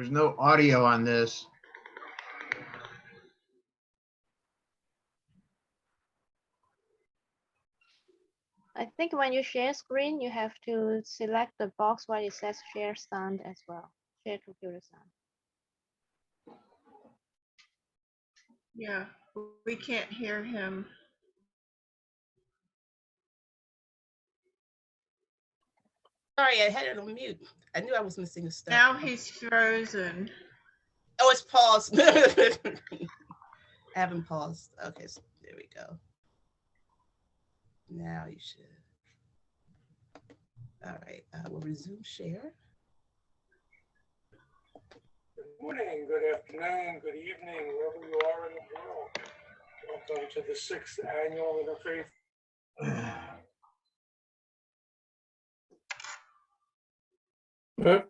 There's no audio on this. I think when you share screen, you have to select the box where it says share sound as well. Share computer sound. Yeah, we can't hear him. Sorry, I had it on mute. I knew I was missing a step. Now he's frozen. Oh, it's paused. I haven't paused. Okay, so there we go. Now you should. All right, we'll resume share. Good morning, good afternoon, good evening, wherever you are in the world. Welcome to the 6th Annual Interfaith. Oops.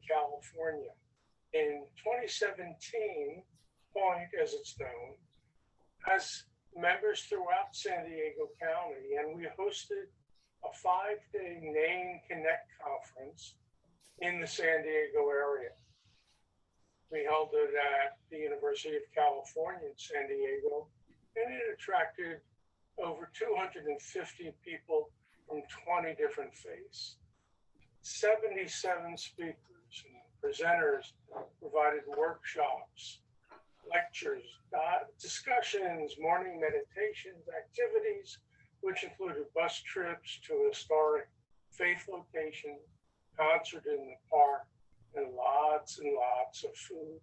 California. In 2017, Point, as it's known, has members throughout San Diego County, and we hosted a 5-day Name Connect conference in the San Diego area. We held it at the University of California in San Diego, and it attracted over 250 people from 20 different faiths. 77 speakers and presenters provided workshops, lectures, discussions, morning meditations, activities, which included bus trips to historic faith locations, concert in the park, and lots of food.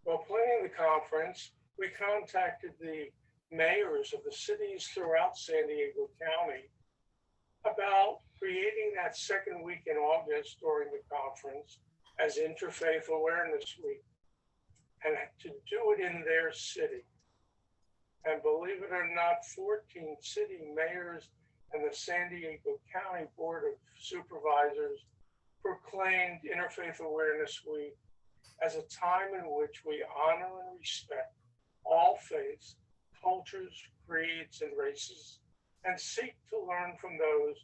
While planning the conference, we contacted the mayors of the cities throughout San Diego County about creating that second week in August during the conference as Interfaith Awareness Week, and to do it in their city. And believe it or not, 14 city mayors and the San Diego County Board of Supervisors proclaimed Interfaith Awareness Week as a time in which we honor and respect all faiths, cultures, creeds, and races, and seek to learn from those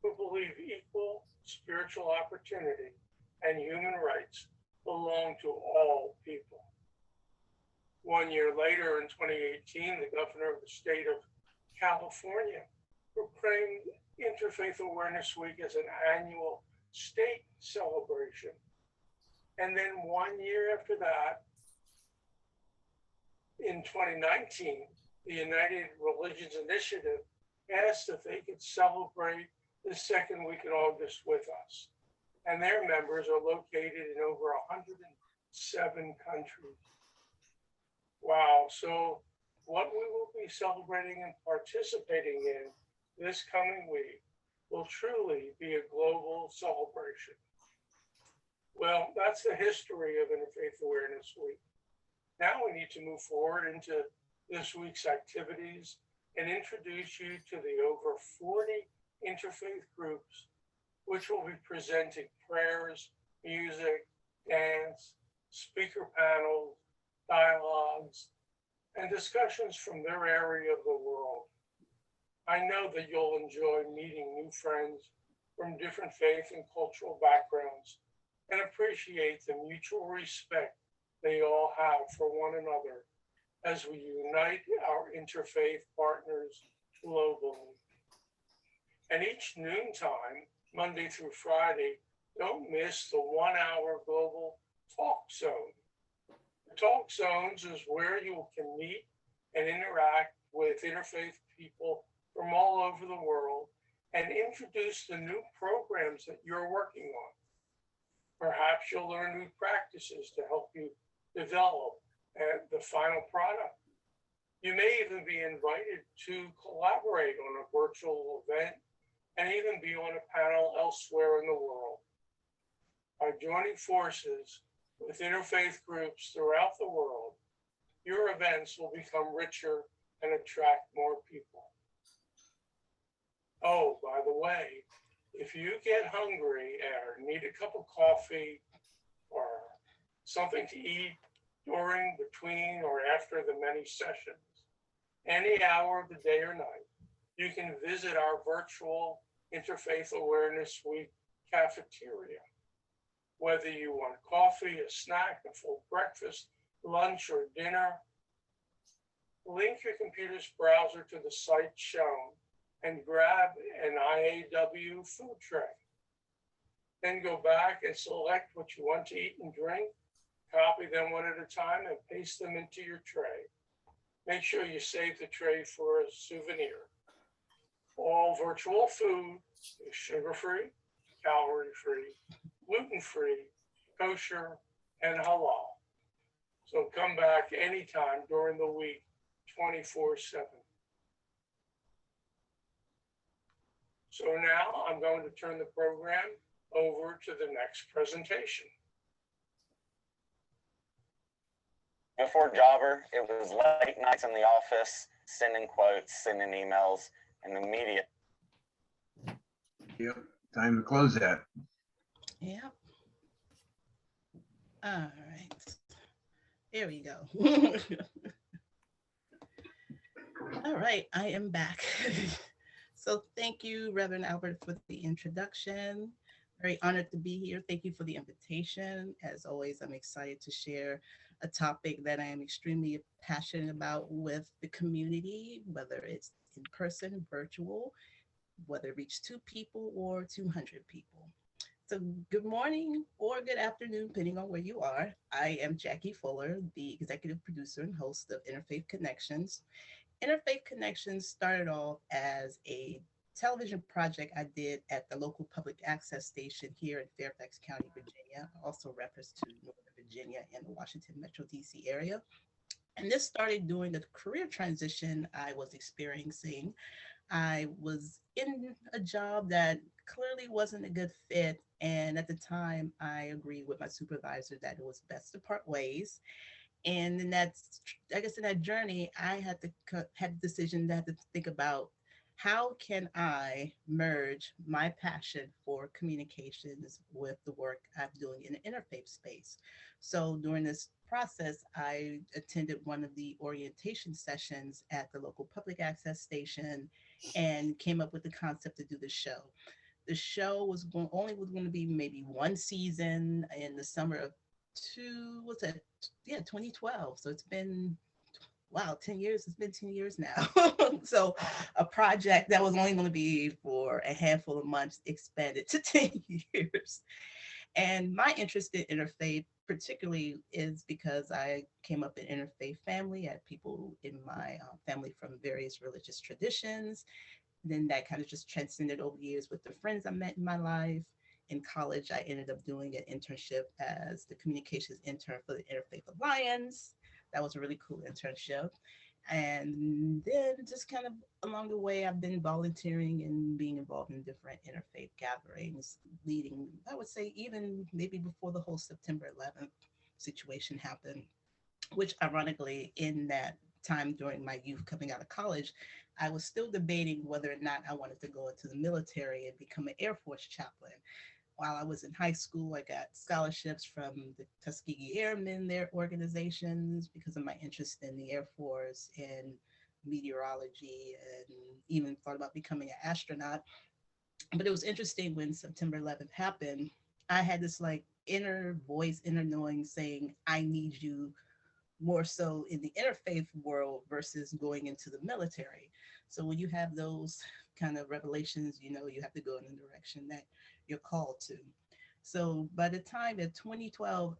who believe equal spiritual opportunity and human rights belong to all people. 1 year later, in 2018, the governor of the state of California proclaimed Interfaith Awareness Week as an annual state celebration. And then 1 year after that, in 2019, the United Religions Initiative asked if they could celebrate the second week in August with us. And their members are located in over 107 countries. Wow, so what we will be celebrating and participating in this coming week will truly be a global celebration. Well, that's the history of Interfaith Awareness Week. Now we need to move forward into this week's activities and introduce you to the over 40 interfaith groups, which will be presenting prayers, music, dance, speaker panels, dialogues, and discussions from their area of the world. I know that you'll enjoy meeting new friends from different faith and cultural backgrounds and appreciate the mutual respect they all have for one another as we unite our interfaith partners globally. And each noontime, Monday through Friday, don't miss the 1 hour global talk zone. The talk zones is where you can meet and interact with interfaith people from all over the world and introduce the new programs that you're working on. Perhaps you'll learn new practices to help you develop the final product. You may even be invited to collaborate on a virtual event and even be on a panel elsewhere in the world. By joining forces with interfaith groups throughout the world, your events will become richer and attract more people. Oh, by the way, if you get hungry or need a cup of coffee or something to eat during, between, or after the many sessions, any hour of the day or night. You can visit our virtual Interfaith Awareness Week cafeteria. Whether you want coffee, a snack, a full breakfast, lunch, or dinner, link your computer's browser to the site shown and grab an IAW food tray. Then go back and select what you want to eat and drink, copy them one at a time, and paste them into your tray. Make sure you save the tray for a souvenir. All virtual food is sugar-free, calorie-free, gluten-free, kosher, and halal. So come back anytime during the week, 24/7. So now I'm going to turn the program over to the next presentation. Before Jobber, it was late nights in the office, sending quotes, sending emails, and the media. Yep, time to close that. Yeah. All right. Here we go. All right, I am back. So thank you, Reverend Albert, for the introduction. Very honored to be here. Thank you for the invitation. As always, I'm excited to share a topic that I am extremely passionate about with the community, whether it's in person, virtual, whether it reaches 2 people or 200 people. So good morning or good afternoon, depending on where you are. I am Jackie Fuller, the executive producer and host of Interfaith Connections. Interfaith Connections started off as a television project I did at the local public access station here in Fairfax County, Virginia, also reference to Northern Virginia and the Washington Metro DC area. And this started during the career transition I was experiencing. I was in a job that clearly wasn't a good fit. And at the time, I agreed with my supervisor that it was best to part ways. And in that, I guess in that journey, I had the decision to have to think about how can I merge my passion for communications with the work I'm doing in the interfaith space. So during this process, I attended one of the orientation sessions at the local public access station and came up with the concept to do the show. The show was only going to be maybe one season in the summer of 2012. So it's been, wow, 10 years. It's been 10 years now. So a project that was only going to be for a handful of months expanded to 10 years. And my interest in interfaith particularly is because I came up in interfaith family. I had people in my family from various religious traditions. Then that kind of just transcended over years with the friends I met in my life. In college, I ended up doing an internship as the communications intern for the Interfaith Alliance. That was a really cool internship. And then just kind of along the way, I've been volunteering and being involved in different interfaith gatherings, leading, I would say, even maybe before the whole September 11th situation happened, which ironically, in that time during my youth coming out of college, I was still debating whether or not I wanted to go into the military and become an Air Force chaplain. While I was in high school, I got scholarships from the Tuskegee Airmen, their organizations, because of my interest in the Air Force and meteorology, and even thought about becoming an astronaut. But it was interesting when September 11th happened, I had this like inner voice, inner knowing saying, I need you more so in the interfaith world versus going into the military. So when you have those kind of revelations, you know, you have to go in the direction that you're called to. So by the time in 2012,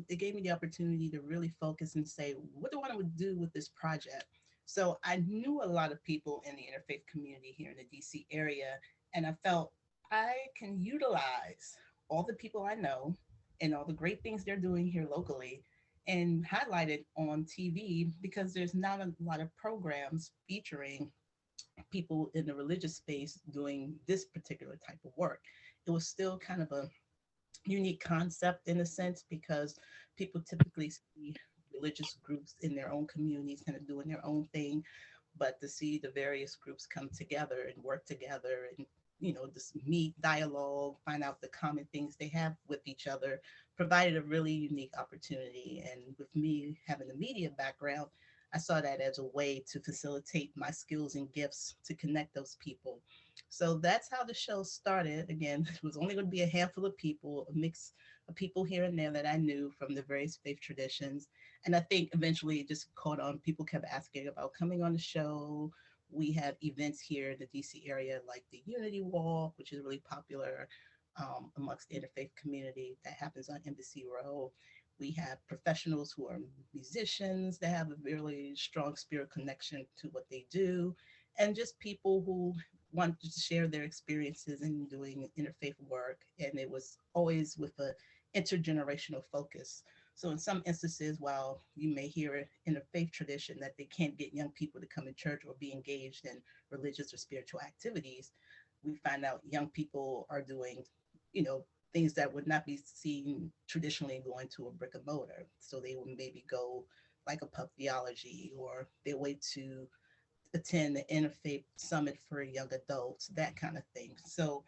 it gave me the opportunity to really focus and say, what do I want to do with this project? So I knew a lot of people in the interfaith community here in the DC area, and I felt I can utilize all the people I know and all the great things they're doing here locally and highlight it on TV, because there's not a lot of programs featuring people in the religious space doing this particular type of work. It was still kind of a unique concept in a sense, because people typically see religious groups in their own communities kind of doing their own thing, but to see the various groups come together and work together and, you know, just meet, dialogue, find out the common things they have with each other, provided a really unique opportunity. And with me having a media background, I saw that as a way to facilitate my skills and gifts to connect those people. So that's how the show started. Again, it was only going to be a handful of people, a mix of people here and there that I knew from the various faith traditions. And I think eventually it just caught on. People kept asking about coming on the show. We have events here in the DC area like the Unity Walk, which is really popular amongst the interfaith community that happens on Embassy Row. We have professionals who are musicians that have a really strong spirit connection to what they do, and just people who want to share their experiences in doing interfaith work. And it was always with a intergenerational focus. So in some instances, while you may hear in a faith tradition that they can't get young people to come to church or be engaged in religious or spiritual activities, we find out young people are doing, things that would not be seen traditionally going to a brick and mortar. So they will maybe go like a pub theology, or they wait to attend the interfaith summit for young adults, that kind of thing. So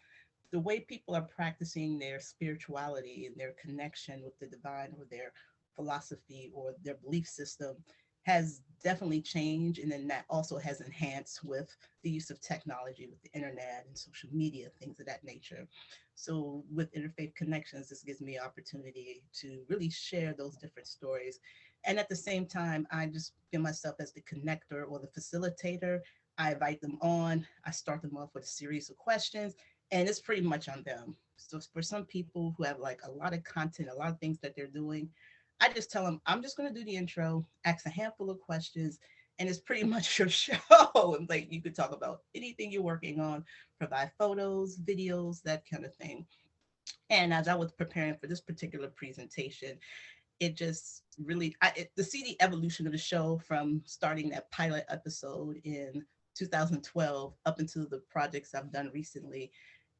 the way people are practicing their spirituality and their connection with the divine, or their philosophy or their belief system, has definitely changed. And then that also has enhanced with the use of technology, with the internet and social media, things of that nature. So with Interfaith Connections, this gives me an opportunity to really share those different stories. And at the same time, I just feel myself as the connector or the facilitator. I invite them on, I start them off with a series of questions, and it's pretty much on them. So for some people who have like a lot of content, a lot of things that they're doing, I just tell them, I'm just going to do the intro, ask a handful of questions, and it's pretty much your show. And like, you could talk about anything you're working on, provide photos, videos, that kind of thing. And as I was preparing for this particular presentation, it just really, to see the evolution of the show from starting that pilot episode in 2012 up into the projects I've done recently,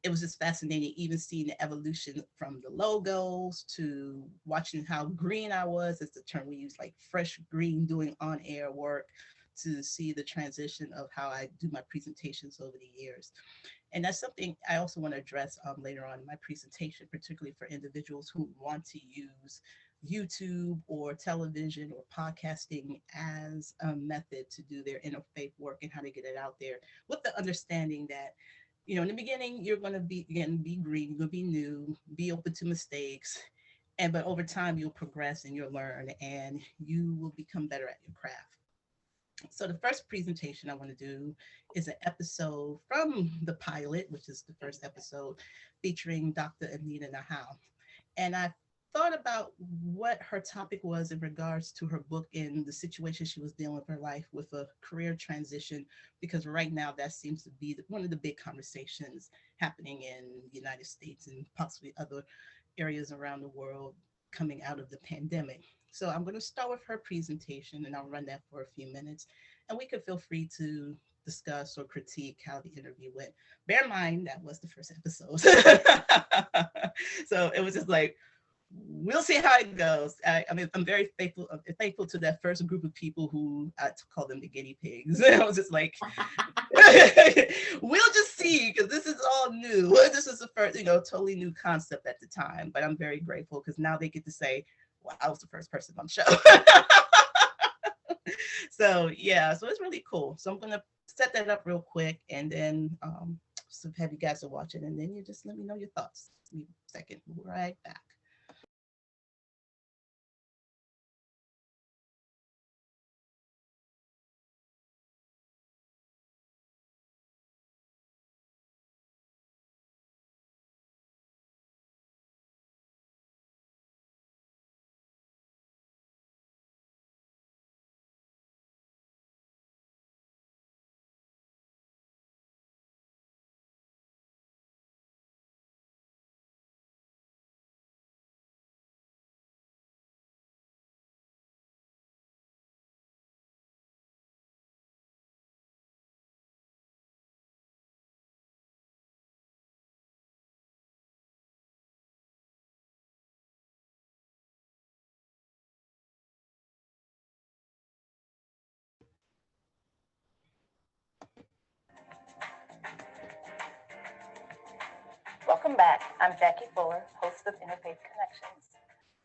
it was just fascinating, even seeing the evolution from the logos to watching how green I was. It's the term we use, like fresh green, doing on-air work, to see the transition of how I do my presentations over the years. And that's something I also want to address later on in my presentation, particularly for individuals who want to use YouTube or television or podcasting as a method to do their interfaith work, and how to get it out there, with the understanding that, in the beginning, you're going to be green, you're going to be new, be open to mistakes. But over time, you'll progress and you'll learn, and you will become better at your craft. So the first presentation I want to do is an episode from the pilot, which is the first episode, featuring Dr. Anita Nahal. And I thought about what her topic was in regards to her book and the situation she was dealing with her life with a career transition, because right now that seems to be one of the big conversations happening in the United States and possibly other areas around the world coming out of the pandemic. So I'm going to start with her presentation, and I'll run that for a few minutes, and we could feel free to discuss or critique how the interview went. Bear in mind, that was the first episode. So it was just like, we'll see how it goes. I mean, I'm very thankful to that first group of people who I call them the guinea pigs. I was just like, we'll just see, because this is all new. This is the first, totally new concept at the time. But I'm very grateful, because now they get to say, well, I was the first person on the show. So yeah, so it's really cool. So I'm gonna set that up real quick, and then so have you guys to watch it, and then you just let me know your thoughts. Give me a second, we'll be right back. Welcome back. I'm Jackie Fuller, host of Interfaith Connections.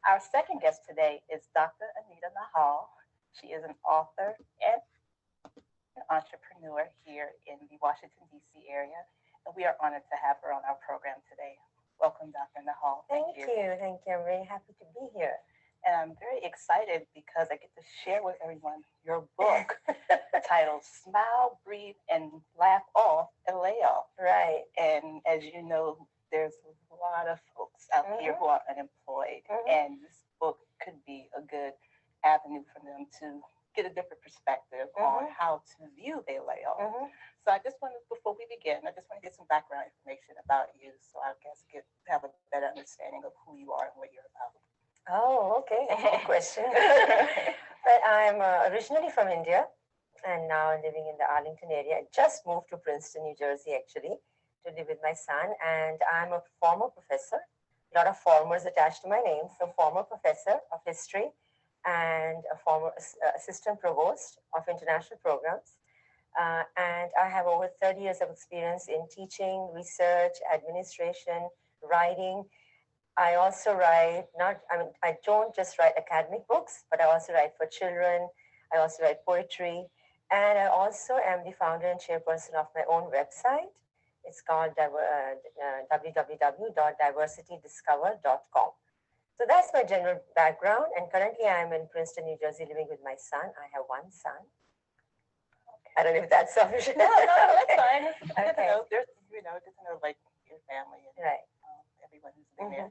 Our second guest today is Dr. Anita Nahal. She is an author and an entrepreneur here in the Washington, D.C. area. And we are honored to have her on our program today. Welcome, Dr. Nahal. Thank you. Thank you. I'm very happy to be here. And I'm very excited because I get to share with everyone your book titled Smile, Breathe, and Laugh Off a Layoff. Right. And as you know, there's a lot of folks out here who are unemployed. And this book could be a good avenue for them to get a different perspective on how to view their layoff. So I just wanted, before we begin, I just want to get some background information about you, so I guess have a better understanding of who you are and what you're about. Oh, okay. Good question. But I'm originally from India and now living in the Arlington area. I just moved to Princeton, New Jersey, actually, to live with my son. And I'm a former professor. A lot of formers attached to my name. So former professor of history and a former assistant provost of international programs. And I have over 30 years of experience in teaching, research, administration, writing. I also write, I don't just write academic books, but I also write for children. I also write poetry. And I also am the founder and chairperson of my own website. It's called www.diversitydiscover.com. So that's my general background. And currently I'm in Princeton, New Jersey, living with my son. I have one son. I don't know if that's sufficient. No, that's fine. Good to Okay. know. There's, good to know, like, your family and Right. everyone who's been there.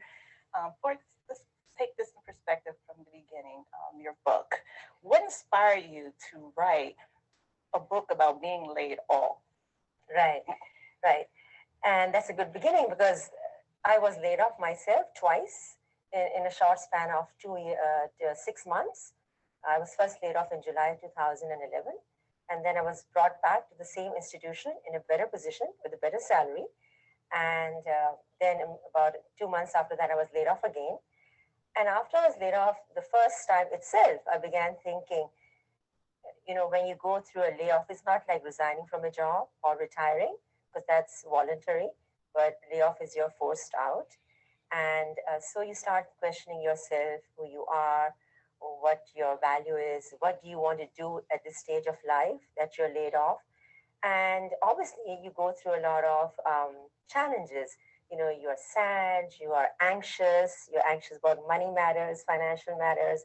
Let's take this in perspective from the beginning. Your book. What inspired you to write a book about being laid off? Right. And that's a good beginning because I was laid off myself twice in a short span of 6 months. I was first laid off in July 2011. And then I was brought back to the same institution in a better position with a better salary. And then about 2 months after that, I was laid off again. And after I was laid off the first time itself, I began thinking, when you go through a layoff, it's not like resigning from a job or retiring, because that's voluntary, but layoff is you're forced out. And so you start questioning yourself, who you are, what your value is, what do you want to do at this stage of life that you're laid off. And obviously you go through a lot of challenges. You're sad, you are anxious, you're anxious about money matters, financial matters.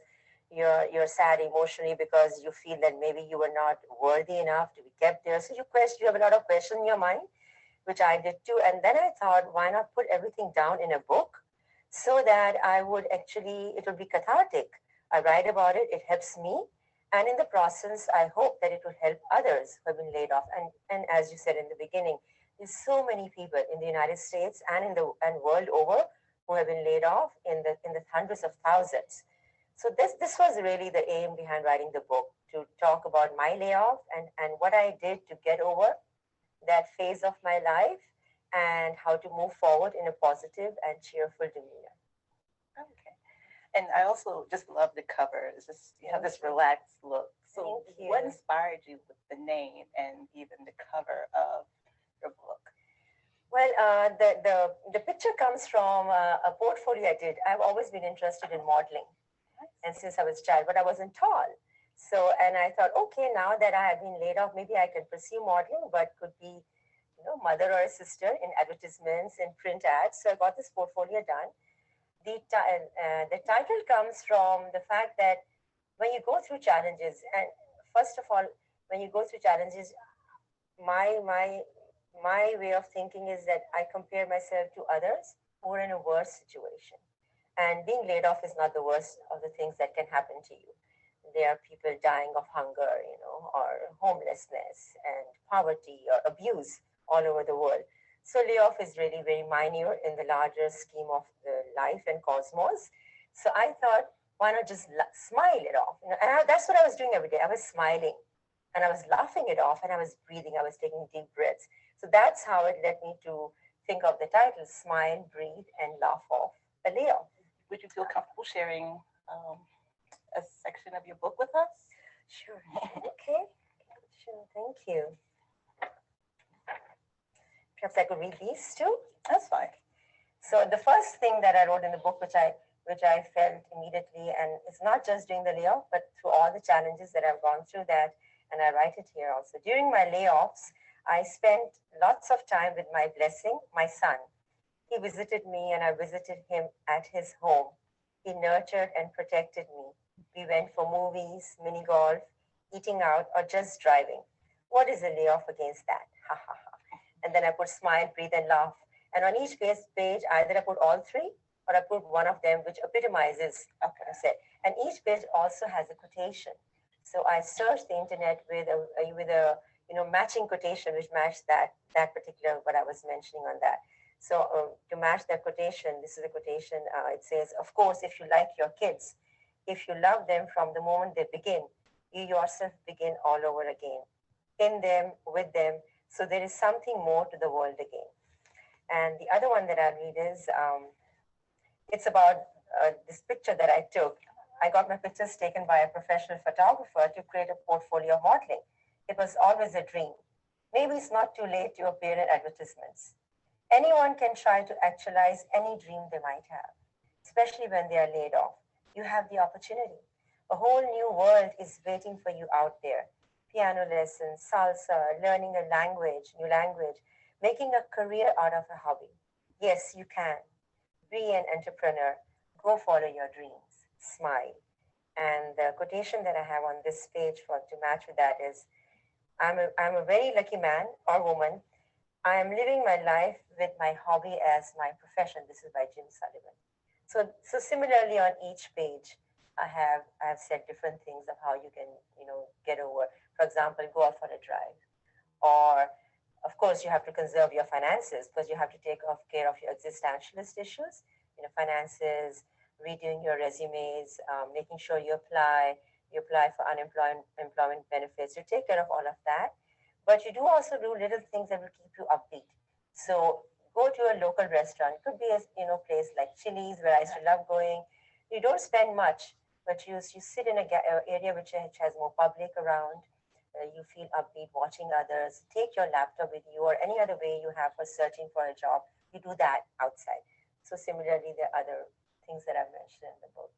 You're sad emotionally because you feel that maybe you were not worthy enough to be kept there. So you have a lot of questions in your mind, which I did too. And then I thought, why not put everything down in a book so that it would be cathartic. I write about it, it helps me. And in the process, I hope that it will help others who have been laid off. And as you said in the beginning, there's so many people in the United States and world over who have been laid off in the hundreds of thousands. So this was really the aim behind writing the book, to talk about my layoff and what I did to get over that phase of my life and how to move forward in a positive and cheerful demeanor. Okay. And I also just love the cover. It's just, you have this relaxed look. So what inspired you with the name and even the cover of your book? Well, the picture comes from a portfolio I did. I've always been interested in modeling, and since I was a child, but I wasn't tall. So, and I thought, okay, now that I have been laid off, maybe I can pursue modeling, but could be, mother or a sister in advertisements and print ads. So I got this portfolio done. The title comes from the fact that when you go through challenges, and first of all, when you go through challenges, my way of thinking is that I compare myself to others who are in a worse situation. And being laid off is not the worst of the things that can happen to you. There are people dying of hunger, or homelessness and poverty or abuse all over the world. So layoff is really very minor in the larger scheme of the life and cosmos. So I thought, why not just smile it off? And that's what I was doing every day. I was smiling and I was laughing it off and I was breathing. I was taking deep breaths. So that's how it led me to think of the title, Smile, Breathe, and Laugh Off a Layoff. Would you feel comfortable sharing a section of your book with us? Sure. Okay. Sure. Thank you. Perhaps I could read these too. That's fine. So the first thing that I wrote in the book, which which I felt immediately. And it's not just during the layoff, but through all the challenges that I've gone through that. And I write it here also. During my layoffs, I spent lots of time with my blessing, my son. He visited me and I visited him at his home. He nurtured and protected me. We went for movies, mini golf, eating out, or just driving. What is a layoff against that? Ha ha ha. And then I put smile, breathe, and laugh. And on each page, either I put all three or I put one of them, which epitomizes what I said. And each page also has a quotation. So I searched the internet with a matching quotation which matched that particular what I was mentioning on that. So to match that quotation, this is a quotation. It says, "Of course, if you like your kids, if you love them from the moment they begin, you yourself begin all over again, in them, with them. So there is something more to the world again." And the other one that I'll read is, it's about this picture that I took. I got my pictures taken by a professional photographer to create a portfolio of modeling. It was always a dream. Maybe it's not too late to appear in advertisements. Anyone can try to actualize any dream they might have, especially when they are laid off. You have the opportunity. A whole new world is waiting for you out there. Piano lessons, salsa, learning a new language, making a career out of a hobby. Yes, you can. Be an entrepreneur. Go follow your dreams. Smile. And the quotation that I have on this page to match with that is, I'm a very lucky man or woman. I am living my life with my hobby as my profession. This is by Jim Sullivan. So similarly on each page, I have said different things of how you can, get over. For example, go out for a drive. Or, of course, you have to conserve your finances because you have to take care of your existentialist issues, finances, redoing your resumes, making sure you apply for employment benefits. You take care of all of that. But you do also do little things that will keep you upbeat. So go to a local restaurant. It could be a place like Chili's, where I used to love going. You don't spend much, but you sit in an area which has more public around. You feel upbeat watching others. Take your laptop with you, or any other way you have for searching for a job. You do that outside. So similarly, there are other things that I've mentioned in the book.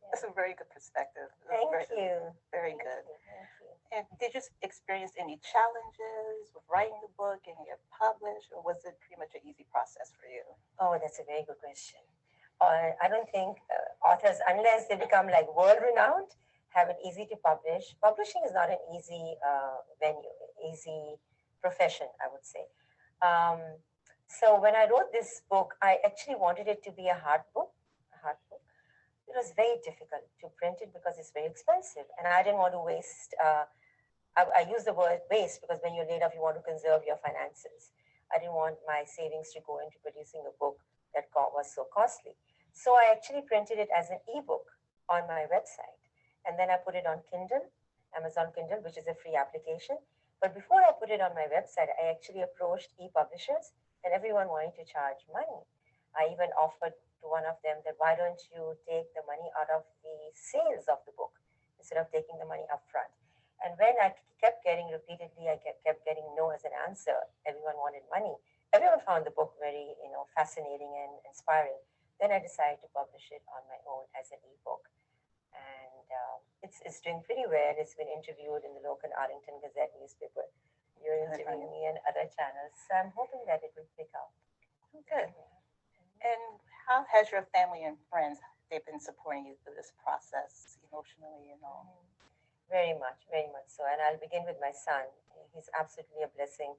That's a very good perspective. Thank you. Very good. Thank you. And did you experience any challenges with writing the book and get published, or was it pretty much an easy process for you? Oh, that's a very good question. I don't think authors, unless they become like world-renowned, have it easy to publish. Publishing is not an easy easy profession, I would say. So when I wrote this book, I actually wanted it to be a hard book. It was very difficult to print it because it's very expensive, and I didn't want to waste. I use the word waste because when you're laid off, you want to conserve your finances. I didn't want my savings to go into producing a book that was so costly. So I actually printed it as an ebook on my website, and then I put it on Kindle, Amazon Kindle, which is a free application. But before I put it on my website, I actually approached e-publishers, and everyone wanted to charge money. I even offered to one of them that, why don't you take the money out of the sales of the book instead of taking the money up front? And when I kept getting repeatedly, I kept getting no as an answer. Everyone wanted money. Everyone found the book very, fascinating and inspiring. Then I decided to publish it on my own as an ebook. And it's doing pretty well. It's been interviewed in the local Arlington Gazette newspaper. You're interviewing me and other channels. So I'm hoping that it will pick up. Good. And how has your family and friends, they've been supporting you through this process emotionally and all? Very much so. And I'll begin with my son. He's absolutely a blessing.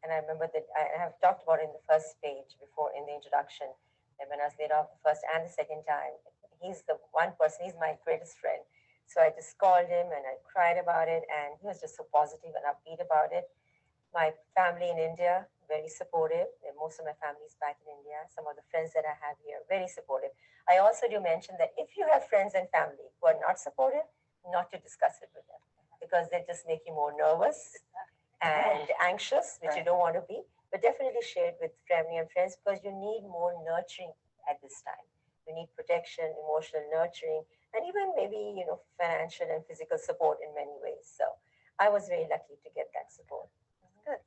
And I remember that I have talked about it in the first page before in the introduction, that when I was laid off the first and the second time, he's the one person, he's my greatest friend. So I just called him and I cried about it, and he was just so positive and upbeat about it. My family in India, very supportive. Most of my family is back in India. Some of the friends that I have here, very supportive. I also do mention that if you have friends and family who are not supportive, not to discuss it with them, because they just make you more nervous and anxious, which you don't want to be. But definitely share it with family and friends, because you need more nurturing at this time. You need protection, emotional nurturing, and even maybe, financial and physical support in many ways. So I was very lucky to get that support. Good.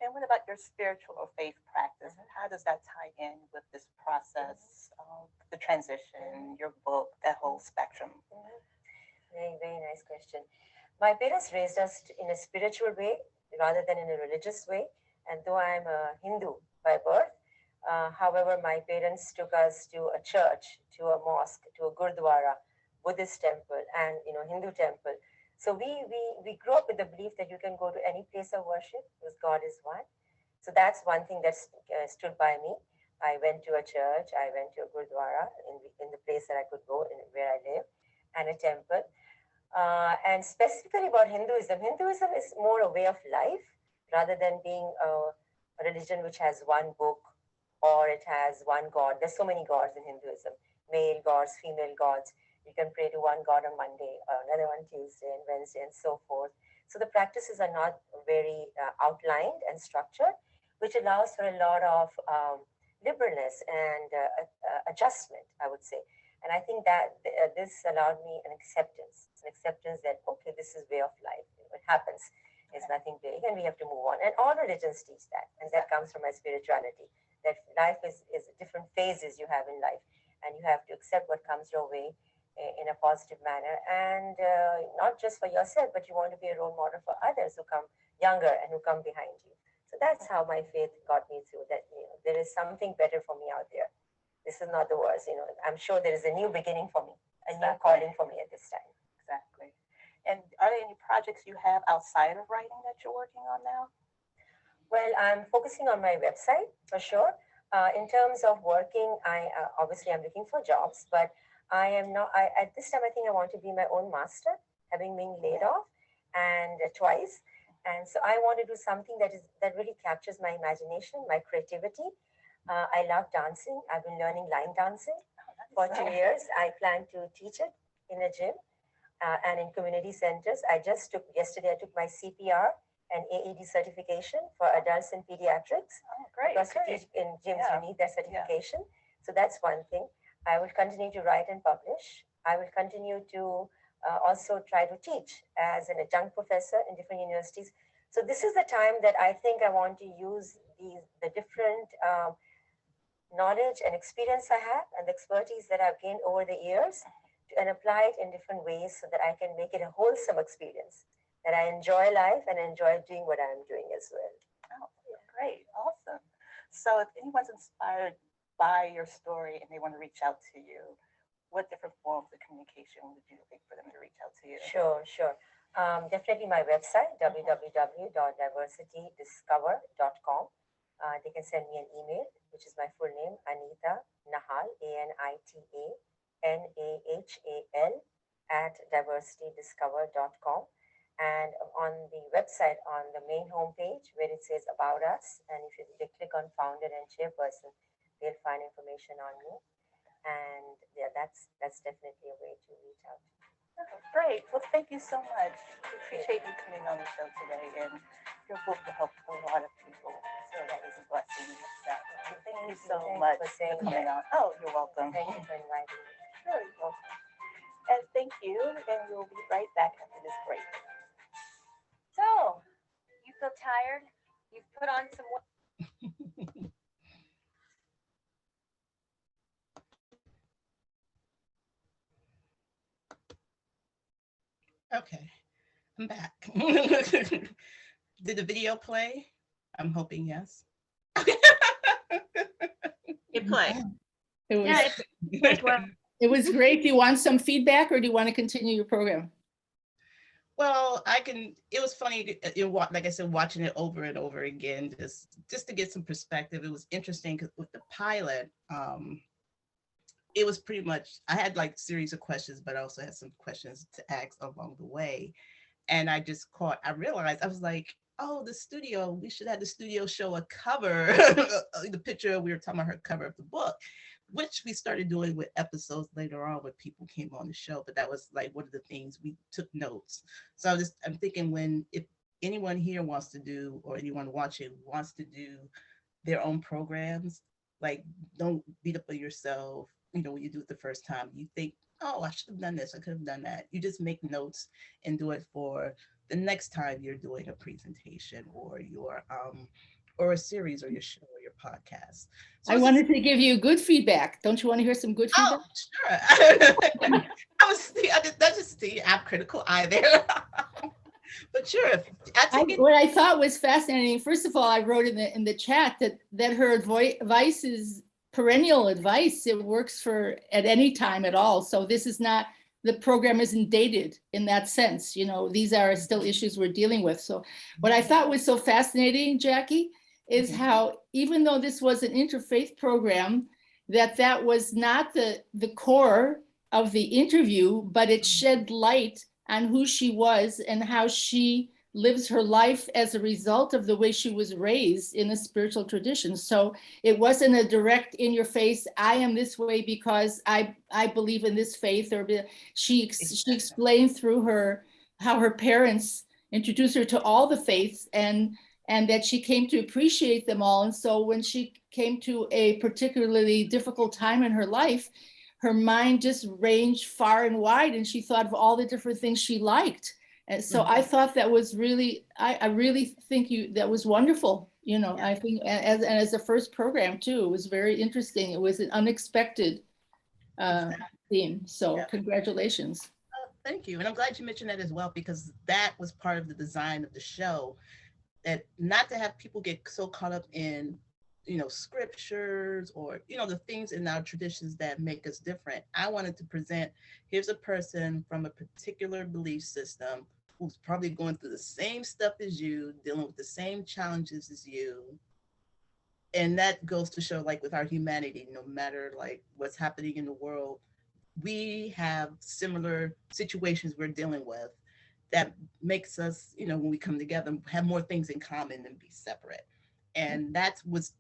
And what about your spiritual or faith practice? How does that tie in with this process of the transition, your book, that whole spectrum? Very, very nice question. My parents raised us in a spiritual way rather than in a religious way. And though I'm a Hindu by birth, however, my parents took us to a church, to a mosque, to a gurdwara, Buddhist temple, and Hindu temple. So we grew up with the belief that you can go to any place of worship because God is one. So that's one thing that stood by me. I went to a church, I went to a gurdwara in the place that I could go where I live, and a temple. And specifically about Hinduism, Hinduism is more a way of life rather than being a religion which has one book or it has one God. There's so many gods in Hinduism, male gods, female gods. You can pray to one God on Monday, another on Tuesday and Wednesday and so forth. So the practices are not very outlined and structured, which allows for a lot of liberalness and adjustment, I would say. And I think that this allowed me an acceptance that, okay, this is way of life. It happens. It's nothing big and we have to move on. And all religions teach that. And that comes from my spirituality, that life is different phases you have in life. And you have to accept what comes your way in a positive manner, and not just for yourself, but you want to be a role model for others who come younger and who come behind you. So that's how my faith got me through that. There is something better for me out there. This is not the worst. I'm sure there is a new beginning for me, a new calling for me at this time. Exactly. And are there any projects you have outside of writing that you're working on now? Well, I'm focusing on my website for sure. In terms of working, obviously I'm looking for jobs, but I am not. At this time, I think I want to be my own master, having been laid off and twice, and so I want to do something that really captures my imagination, my creativity. I love dancing. I've been learning line dancing for 2 years. I plan to teach it in a gym and in community centers. Yesterday I took my CPR and AED certification for adults and pediatrics. Oh, great. Because to teach in gyms, you need that certification. So that's one thing. I will continue to write and publish. I will continue to also try to teach as an adjunct professor in different universities. So this is the time that I think I want to use the different knowledge and experience I have and the expertise that I've gained over the years and apply it in different ways so that I can make it a wholesome experience, that I enjoy life and enjoy doing what I'm doing as well. Oh, great. Awesome. So if anyone's inspired by your story and they want to reach out to you, what different forms of communication would you think for them to reach out to you? Sure. Definitely my website, www.diversitydiscover.com. They can send me an email, which is my full name, Anita Nahal, ANITANAHAL @diversitydiscover.com. And on the website, on the main homepage where it says About Us, and if they click on Founder and Chairperson, they'll find information on me. And yeah, that's definitely a way to reach out. Oh, great. Well, thank you so much. We appreciate you coming on the show today, and your book will help a lot of people. So that is a blessing. Thank you so much for coming on. Oh, you're welcome. Thank you for inviting me. Sure, you're welcome. And thank you, and we'll be right back after this break. So, you feel tired? You've put on some weight. Okay, I'm back. Did the video play? I'm hoping yes. It played. It was, Yeah, it well. it was great. Do you want some feedback or do you want to continue your program? Well, it was funny, like I said, watching it over and over again, just to get some perspective. It was interesting because with the pilot, it was pretty much, I had like a series of questions, but I also had some questions to ask along the way. And I realized, I was like, oh, the studio, we should have the studio show a cover, the picture, we were talking about her cover of the book, which we started doing with episodes later on when people came on the show. But that was like one of the things we took notes. So I'm thinking if anyone here wants to do, or anyone watching wants to do their own programs, like don't beat up on yourself. When you do it the first time, you think, oh, I should have done this, I could have done that. You just make notes and do it for the next time you're doing a presentation or you're or a series or your show or your podcast. So I it's wanted to give you good feedback. Don't you want to hear some good feedback? Oh, sure. That's just the app critical eye there. But sure, I take it. What I thought was fascinating, first of all, I wrote in the chat that her advice is perennial advice. It works for at any time at all. So this is not, the program isn't dated in that sense. You know, these are still issues we're dealing with. So what I thought was so fascinating, Jackie, is how even though this was an interfaith program, that was not the core of the interview, but it shed light on who she was and how she lives her life as a result of the way she was raised in a spiritual tradition. So it wasn't a direct in your face, I am this way because I believe in this faith, or she explained through how her parents introduced her to all the faiths, and that she came to appreciate them all. And so when she came to a particularly difficult time in her life, her mind just ranged far and wide, and she thought of all the different things she liked. And so I thought that was really, I really think that was wonderful. You know, I think as a first program too, it was very interesting. It was an unexpected theme. So congratulations. Thank you. And I'm glad you mentioned that as well, because that was part of the design of the show, that not to have people get so caught up in, you know, scriptures or, you know, the things in our traditions that make us different. I wanted to present, here's a person from a particular belief system who's probably going through the same stuff as you, dealing with the same challenges as you. And that goes to show, like, with our humanity, no matter like what's happening in the world, we have similar situations we're dealing with that makes us, you know, when we come together, have more things in common than be separate. And that was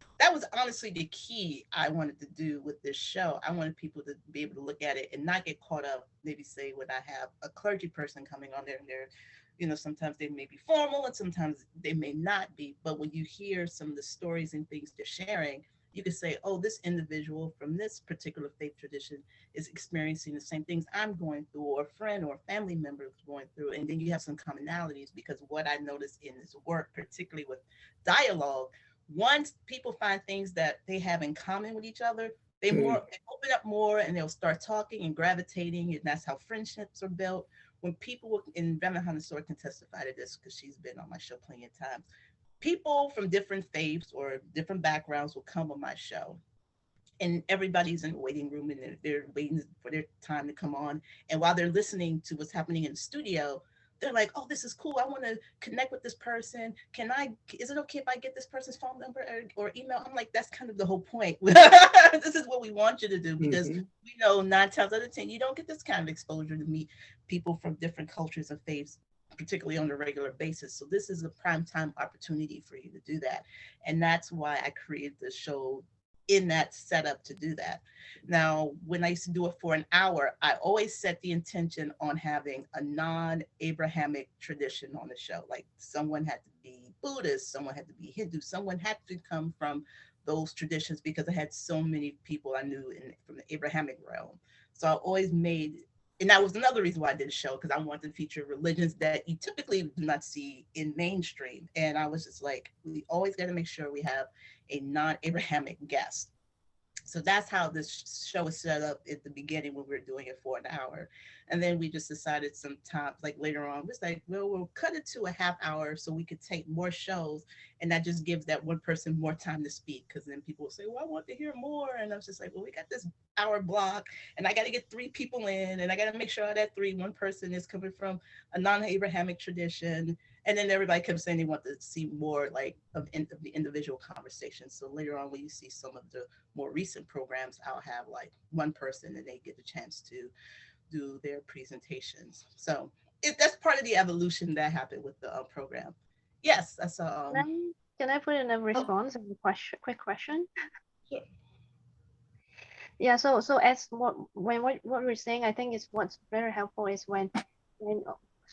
honestly the key I wanted to do with this show. I wanted people to be able to look at it and not get caught up, maybe say when I have a clergy person coming on there and they're, you know, sometimes they may be formal and sometimes they may not be. But when you hear some of the stories and things they're sharing, you could say, oh, this individual from this particular faith tradition is experiencing the same things I'm going through, or a friend or a family member is going through. And then you have some commonalities, because what I noticed in this work, particularly with dialogue, once people find things that they have in common with each other, they open up more and they'll start talking and gravitating. And that's how friendships are built. When people, and Reverend Hanasor can testify to this because she's been on my show plenty of times, people from different faiths or different backgrounds will come on my show, and everybody's in the waiting room and they're waiting for their time to come on. And while they're listening to what's happening in the studio, they're like, oh, this is cool. I want to connect with this person. Is it okay if I get this person's phone number or email? I'm like, that's kind of the whole point. This is what we want you to do, because we know 9 times out of 10, you don't get this kind of exposure to meet people from different cultures and faiths, particularly on a regular basis. So this is a prime time opportunity for you to do that. And that's why I created the show in that setup to do that. Now, when I used to do it for an hour, I always set the intention on having a non-Abrahamic tradition on the show. Like, someone had to be Buddhist, someone had to be Hindu, someone had to come from those traditions, because I had so many people I knew from the Abrahamic realm. So I always made, and that was another reason why I did a show, because I wanted to feature religions that you typically do not see in mainstream. And I was just like, we always got to make sure we have a non-Abrahamic guest. So that's how this show was set up at the beginning when we were doing it for an hour. And then we just decided sometimes, like later on, was like, well, we'll cut it to a half hour so we could take more shows. And that just gives that one person more time to speak. Because then people will say, well, I want to hear more. And I was just like, well, we got this hour block and I got to get 3 people in. And I got to make sure that one person is coming from a non-Abrahamic tradition. And then everybody kept saying they want to see more like of the individual conversations. So later on, when you see some of the more recent programs, I'll have like one person and they get the chance to do their presentations. So that's part of the evolution that happened with the program. Yes, that's Can I put in a response and a quick question? Sure. Yeah, so as what we're saying, I think is what's very helpful is when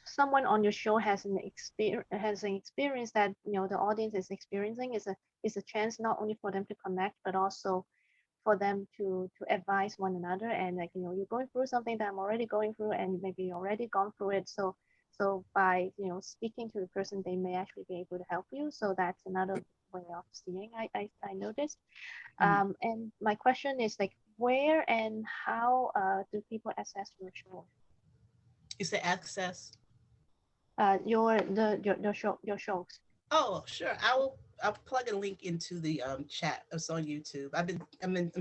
someone on your show has an experience that, you know, the audience is experiencing, is a chance not only for them to connect, but also for them to advise one another. And like, you know, you're going through something that I'm already going through, and maybe you already gone through it. So by, you know, speaking to the person, they may actually be able to help you. So that's another way of seeing. I noticed. Mhm. And my question is like, where and how do people access your show? You say access? Your shows. Oh, sure. I'll plug a link into the chat. It's on YouTube. I'm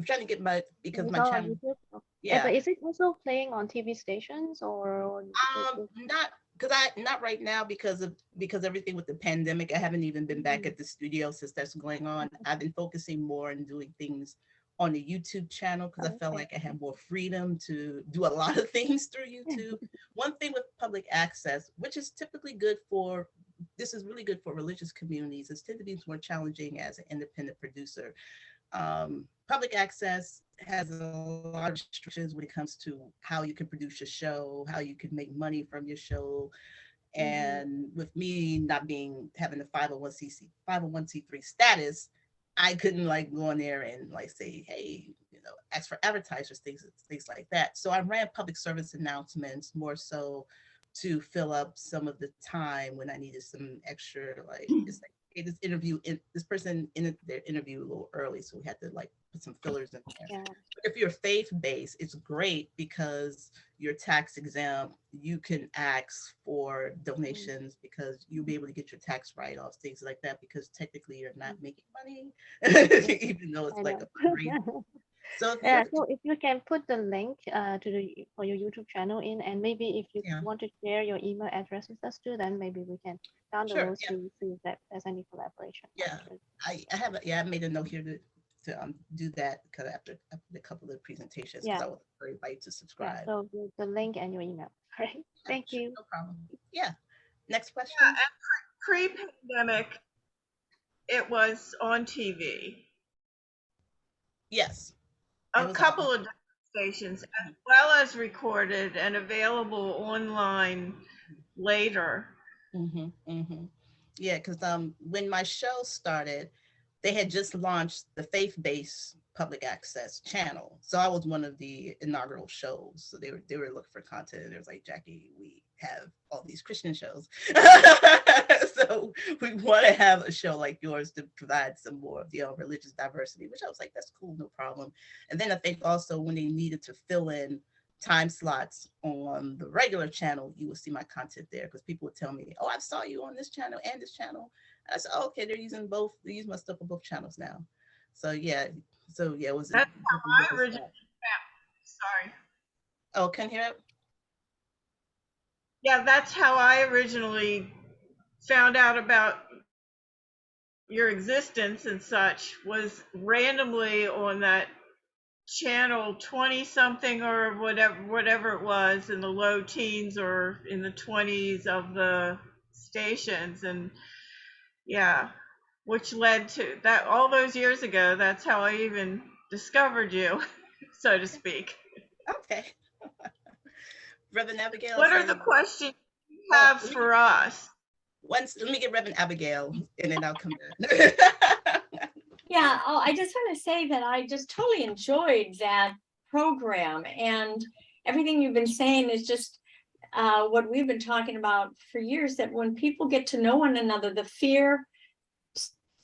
trying to get because It's my all on channel. YouTube. Oh, Yeah. but is it also playing on TV stations or Not because not right now because everything with the pandemic. I haven't even been back at the studio since that's going on. I've been focusing more on doing things on the YouTube channel because I felt Okay. like I had more freedom to do a lot of things through YouTube. One thing with public access, which is typically good for, this is really good for religious communities, it's tend to be more challenging as an independent producer. Public access has a lot of restrictions when it comes to how you can produce your show, how you can make money from your show. And with me not having a 501c3 status, I couldn't like go in there and like say, hey, ask for advertisers, things like that. So I ran public service announcements more so to fill up some of the time when I needed some extra, like it's like, hey, this person in their interview a little early, so we had to like put some fillers in there. Yeah. If you're faith-based, it's great because you're tax exempt. You can ask for donations because you'll be able to get your tax write-offs, things like that, because technically you're not making money, even though it's I like know. a free. So Yeah, so if you can put the link for your YouTube channel in, and maybe if you Yeah. want to share your email address with us too, then maybe we can down the Sure, road yeah. see if there's any collaboration. Yeah. I made a note here to do that because after a couple of presentations, because Yeah. I want everybody to Yeah, subscribe. so the link and your email. All right. Thank Sure, you. no problem. Yeah. Next question. Yeah, and pre-pandemic, it was on TV. Yes. A couple of different stations, as well as recorded and available online later. Yeah, because when my show started, they had just launched the faith-based public access channel. So I was one of the inaugural shows. So they were looking for content, and it was like, Jackie, we have all these Christian shows. So we want to have a show like yours to provide some more of the religious diversity, which I was like, that's cool, no problem. And then I think also when they needed to fill in time slots on the regular channel, you will see my content there because people would tell me, oh, I saw you on this channel and this channel. And I said, oh, okay, they're using my stuff on both channels now. So yeah, it was. That's how I originally found. Sorry. Oh, can you hear it? Yeah, that's how I originally found out about your existence and such, was randomly on that channel 20 something or whatever it was, in the low teens or in the 20s of the stations. And yeah, which led to that all those years ago. That's how I even discovered you, so to speak. Okay. Reverend Abigail. What are the questions you have for us? Let me get Reverend Abigail and then I'll come back. Yeah, I just want to say that I just totally enjoyed that program, and everything you've been saying is just what we've been talking about for years, that when people get to know one another, the fear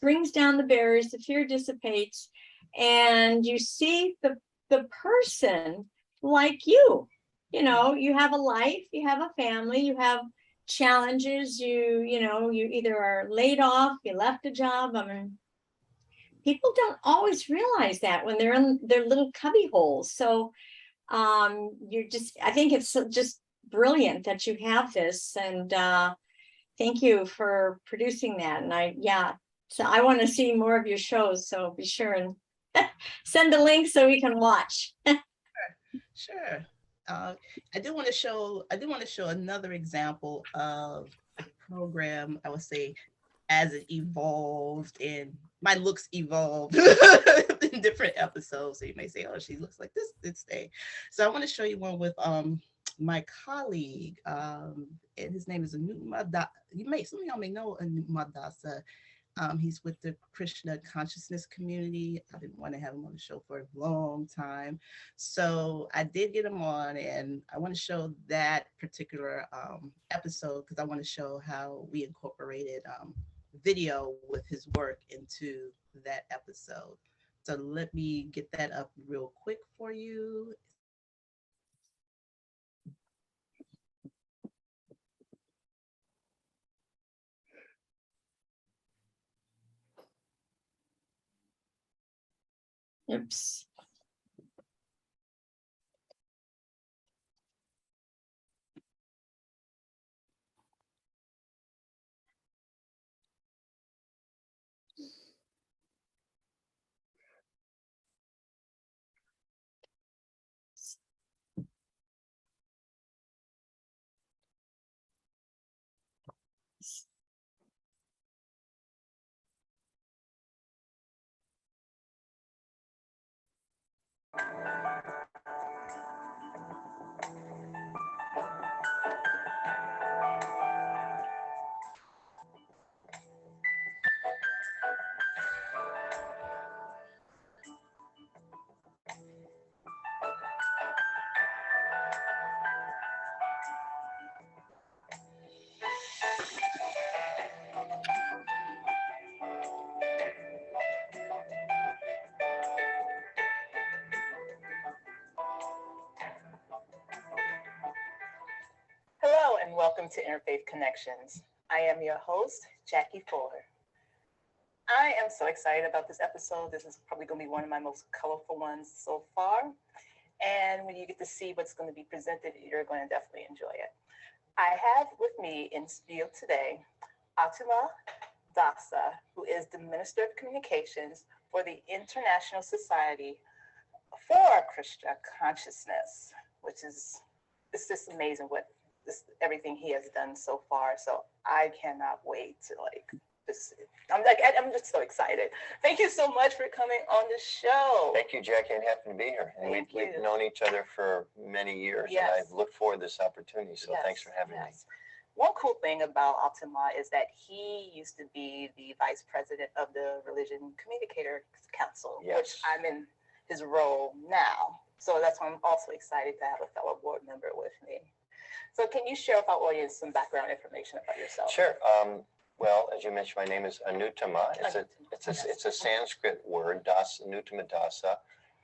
brings down the barriers, the fear dissipates, and you see the person like you. You have a life, you have a family, you have challenges, you either are laid off, you left a job. I mean, people don't always realize that when they're in their little cubby holes. So I think it's just brilliant that you have this, and thank you for producing that. And so I want to see more of your shows, so be sure and send a link so we can watch. Sure. I do want to show another example of the program, I would say, as it evolved and my looks evolved in different episodes. So you may say, oh, she looks like this day. So I want to show you one with my colleague, and his name is Anut Madasa. Some of y'all may know Anut Madasa. He's with the Krishna consciousness community. I've been wanting to have him on the show for a long time. So I did get him on, and I want to show that particular episode because I want to show how we incorporated video with his work into that episode. So let me get that up real quick for you. Oops. Hello and welcome to Interfaith Connections. I am your host, Jackie Fuller. I am so excited about this episode. This is probably going to be one of my most colorful ones so far. And when you get to see what's going to be presented, you're going to definitely enjoy it. I have with me in studio today, Atuma Dasa, who is the Minister of Communications for the International Society for Christian Consciousness, which is, it's just amazing what everything he has done so far. So I cannot wait to I'm just so excited. Thank you so much for coming on the show. Thank you, Jackie. I'm happy to be here. And we've known each other for many years, and I've looked forward to this opportunity. So thanks for having me. One cool thing about Atuma is that he used to be the vice president of the Religion Communicator Council, which I'm in his role now. So that's why I'm also excited to have a fellow board member with me. So can you share with our audience some background information about yourself? Sure. Well, as you mentioned, my name is Anutama. It's a Sanskrit word, Anutama Dasa,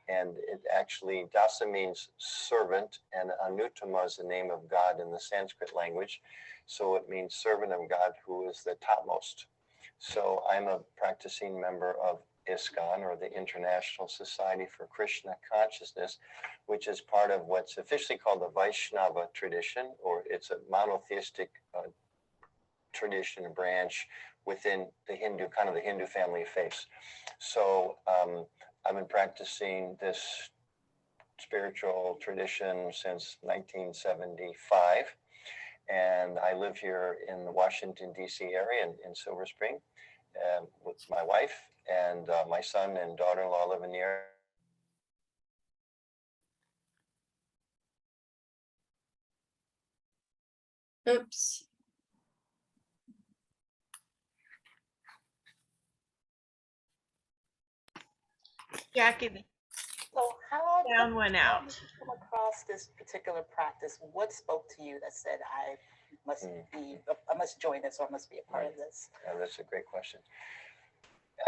and it actually Dasa means servant, and Anutama is the name of God in the Sanskrit language, so it means servant of God who is the topmost. So I'm a practicing member of ISKCON, or the International Society for Krishna Consciousness, which is part of what's officially called the Vaishnava tradition, or it's a monotheistic tradition branch within the Hindu, kind of the Hindu family of faiths. So I've been practicing this spiritual tradition since 1975, and I live here in the Washington, D.C. area in Silver Spring with my wife, and my son and daughter-in-law live in the area. Oops. Jackie, so how sound went out. Did you come across this particular practice? What spoke to you that said, I must join this, or I must be a part of this? Yeah, that's a great question.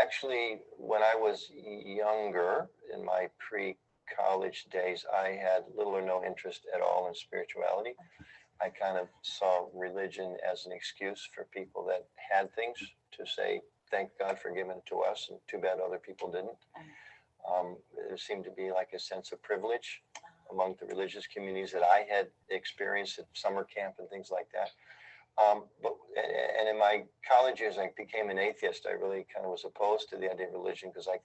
Actually, when I was younger, in my pre-college days, I had little or no interest at all in spirituality. I kind of saw religion as an excuse for people that had things to say, thank God for giving it to us, and too bad other people didn't. There seemed to be like a sense of privilege among the religious communities that I had experienced at summer camp and things like that. And in my college years, I became an atheist. I really kind of was opposed to the idea of religion because I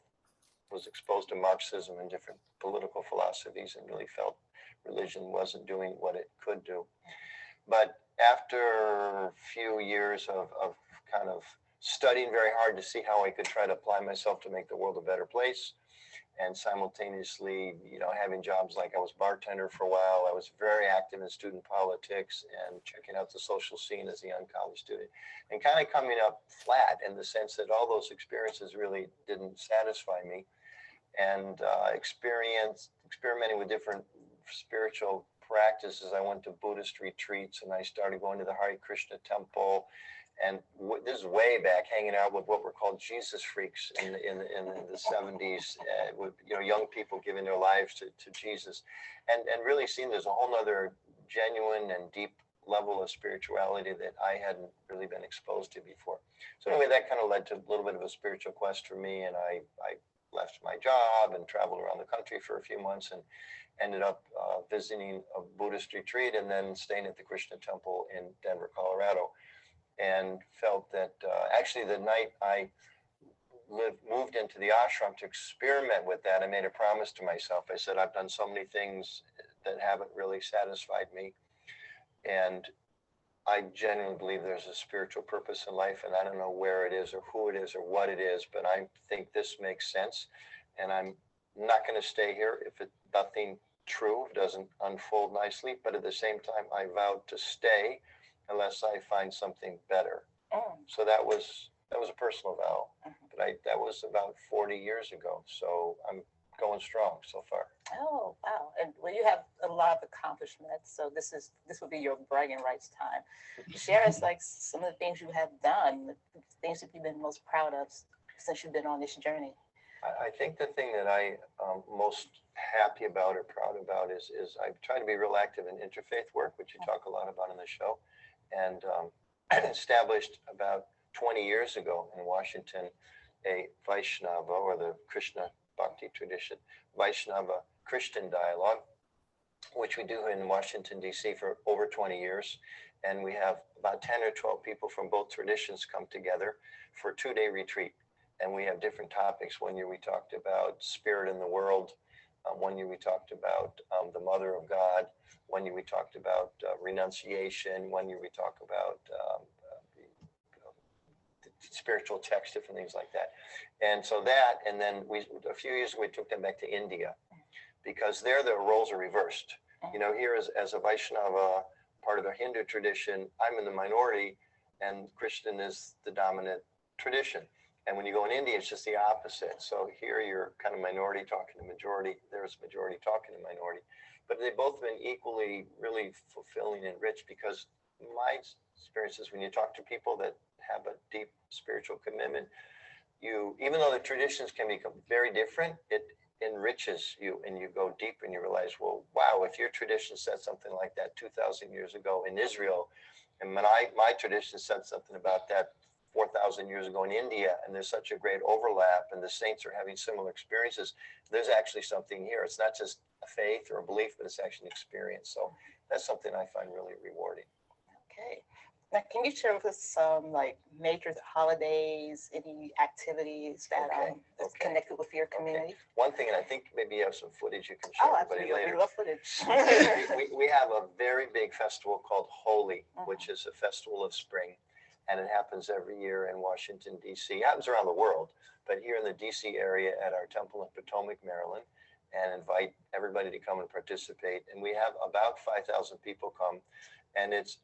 was exposed to Marxism and different political philosophies and really felt religion wasn't doing what it could do. But after a few years of kind of studying very hard to see how I could try to apply myself to make the world a better place, and simultaneously, having jobs like I was bartender for a while. I was very active in student politics and checking out the social scene as a young college student, and kind of coming up flat in the sense that all those experiences really didn't satisfy me. And experimenting with different spiritual practices. I went to Buddhist retreats, and I started going to the Hare Krishna temple. And this is way back, hanging out with what were called Jesus freaks in the 70s, with young people giving their lives to Jesus, and really seeing there's a whole other genuine and deep level of spirituality that I hadn't really been exposed to before. So anyway, that kind of led to a little bit of a spiritual quest for me, and I left my job and traveled around the country for a few months and ended up visiting a Buddhist retreat and then staying at the Krishna temple in Denver, Colorado, and felt that actually the night I moved into the ashram to experiment with that, I made a promise to myself. I said, I've done so many things that haven't really satisfied me, and I genuinely believe there's a spiritual purpose in life, and I don't know where it is or who it is or what it is, but I think this makes sense, and I'm not going to stay here if nothing true doesn't unfold nicely. But at the same time, I vowed to stay unless I find something better. So that was a personal vow, but that was about 40 years ago. So I'm going strong so far. Oh, wow. And well, you have a lot of accomplishments. So this will be your bragging rights time. Share us like some of the things you have done, the things that you've been most proud of since you've been on this journey. I think the thing that I most happy about or proud about is I try to be real active in interfaith work, which you talk a lot about in the show, and established about 20 years ago in Washington a Vaishnava, or the Krishna Bhakti tradition, Vaishnava Christian dialogue, which we do in Washington, D.C. for over 20 years. And we have about 10 or 12 people from both traditions come together for a 2-day retreat. And we have different topics. One year we talked about spirit in the world. One year we talked about the Mother of God. One year we talked about renunciation. One year we talked about spiritual text, different things like that. And so that, and then a few years ago, we took them back to India, because there the roles are reversed. Here as a Vaishnava, part of a Hindu tradition, I'm in the minority, and Christian is the dominant tradition. And when you go in India, it's just the opposite. So here you're kind of minority talking to majority. There's majority talking to minority. But they've both been equally really fulfilling and rich, because my experience is when you talk to people that have a deep spiritual commitment, even though the traditions can become very different, it enriches you, and you go deep and you realize, well, wow, if your tradition said something like that 2,000 years ago in Israel, and when my tradition said something about that 4,000 years ago in India, and there's such a great overlap, and the saints are having similar experiences, there's actually something here. It's not just a faith or a belief, but it's actually an experience. So that's something I find really rewarding. Okay. Now, can you share with us some like major holidays, any activities that are connected with your community? One thing, and I think maybe you have some footage you can show everybody later. We love footage. we have a very big festival called Holi, which is a festival of spring, and it happens every year in Washington, D.C. It happens around the world, but here in the D.C. area at our temple in Potomac, Maryland, and invite everybody to come and participate. And we have about 5,000 people come, and it's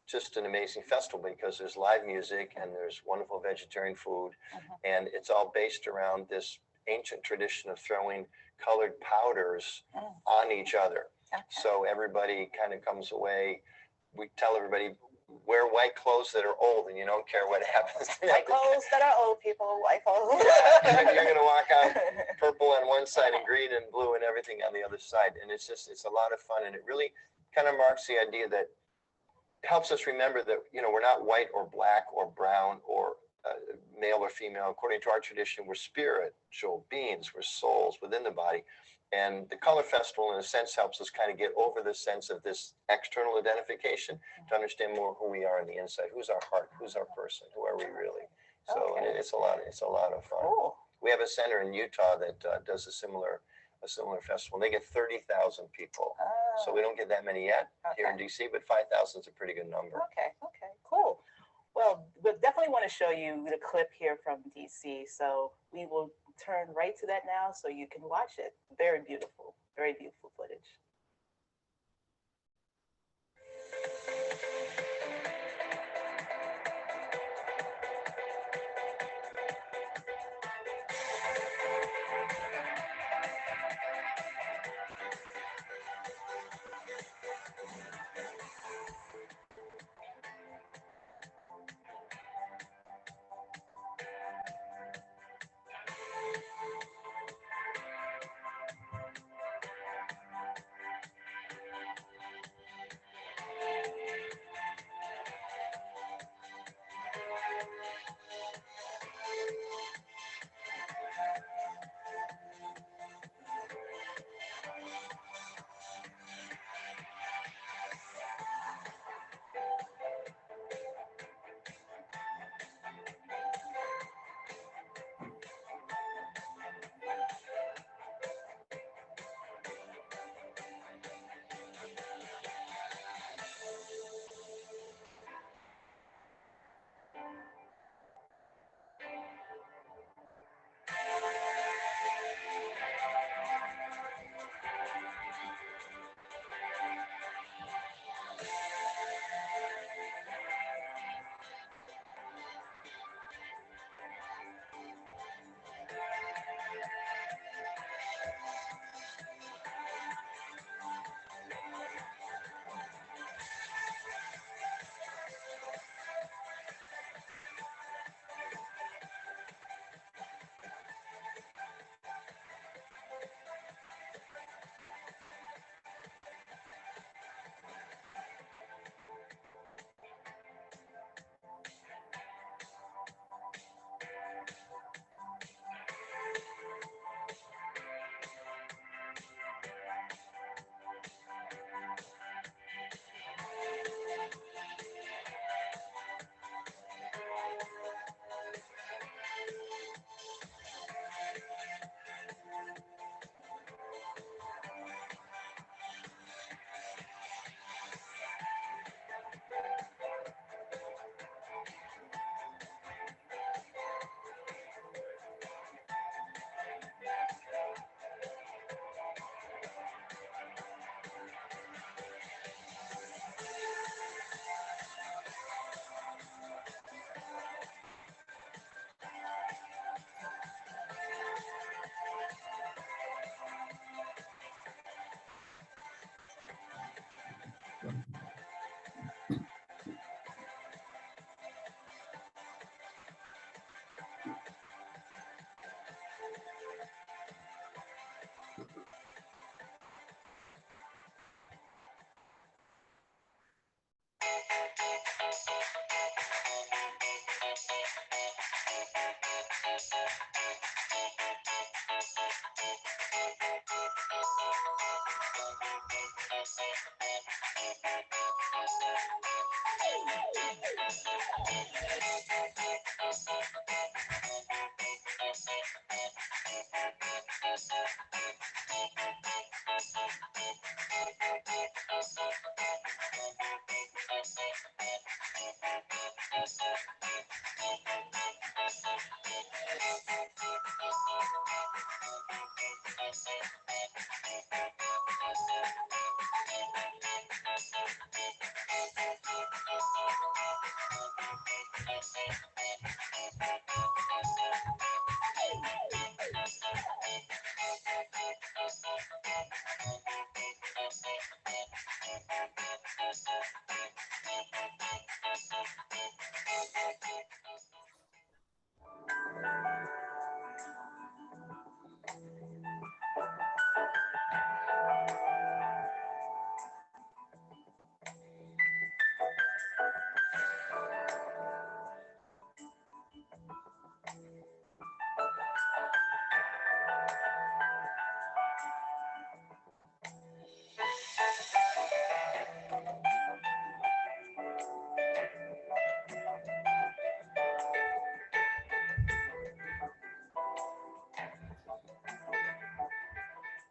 just an amazing festival, because there's live music and there's wonderful vegetarian food, and it's all based around this ancient tradition of throwing colored powders on each other. So everybody kind of comes away. We tell everybody, wear white clothes that are old, and you don't care what happens. White clothes that are old, people. White clothes. You're going to walk out purple on one side and green and blue and everything on the other side. And it's a lot of fun, and it really kind of marks the idea that helps us remember that, we're not white or black or brown or male or female. According to our tradition, we're spiritual beings, we're souls within the body. And the Color Festival, in a sense, helps us kind of get over the sense of this external identification to understand more who we are on the inside. Who's our heart? Who's our person? Who are we really? So it's a lot of fun. Cool. We have a center in Utah that does a similar festival. They get 30,000 people. So we don't get that many yet here in DC, but 5,000 is a pretty good number. Okay, cool. Well, we definitely want to show you the clip here from DC. So we will turn right to that now so you can watch it. Very beautiful footage.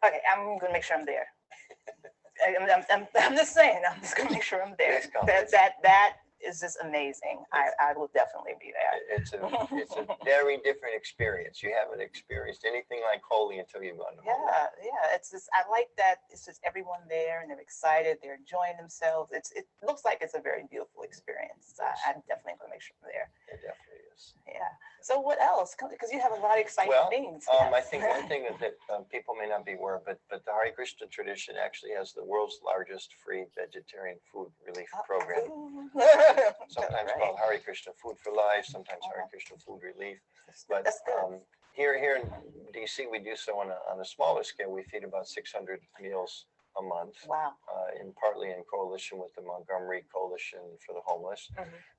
Okay, I'm gonna make sure I'm there. I'm just saying, I'm just gonna make sure I'm there. Please come. That is just amazing. I will definitely be there. It's a very different experience. You haven't experienced anything like Holy until you've gone to Holy. Yeah. It's just, I like that. It's just everyone there and they're excited. They're enjoying themselves. It looks like it's a very beautiful experience. I'm definitely gonna make sure I'm there. It definitely is. Yeah. So what else? Because you have a lot of exciting Well, things. I think one thing that people may not be aware of, but the Hare Krishna tradition actually has the world's largest free vegetarian food relief program. Sometimes called Hare Krishna Food for Life, sometimes Hare Krishna Food Relief. But here in DC, we do so on a smaller scale. We feed about 600 meals a month. Wow. Partly in coalition with the Montgomery Coalition for the Homeless.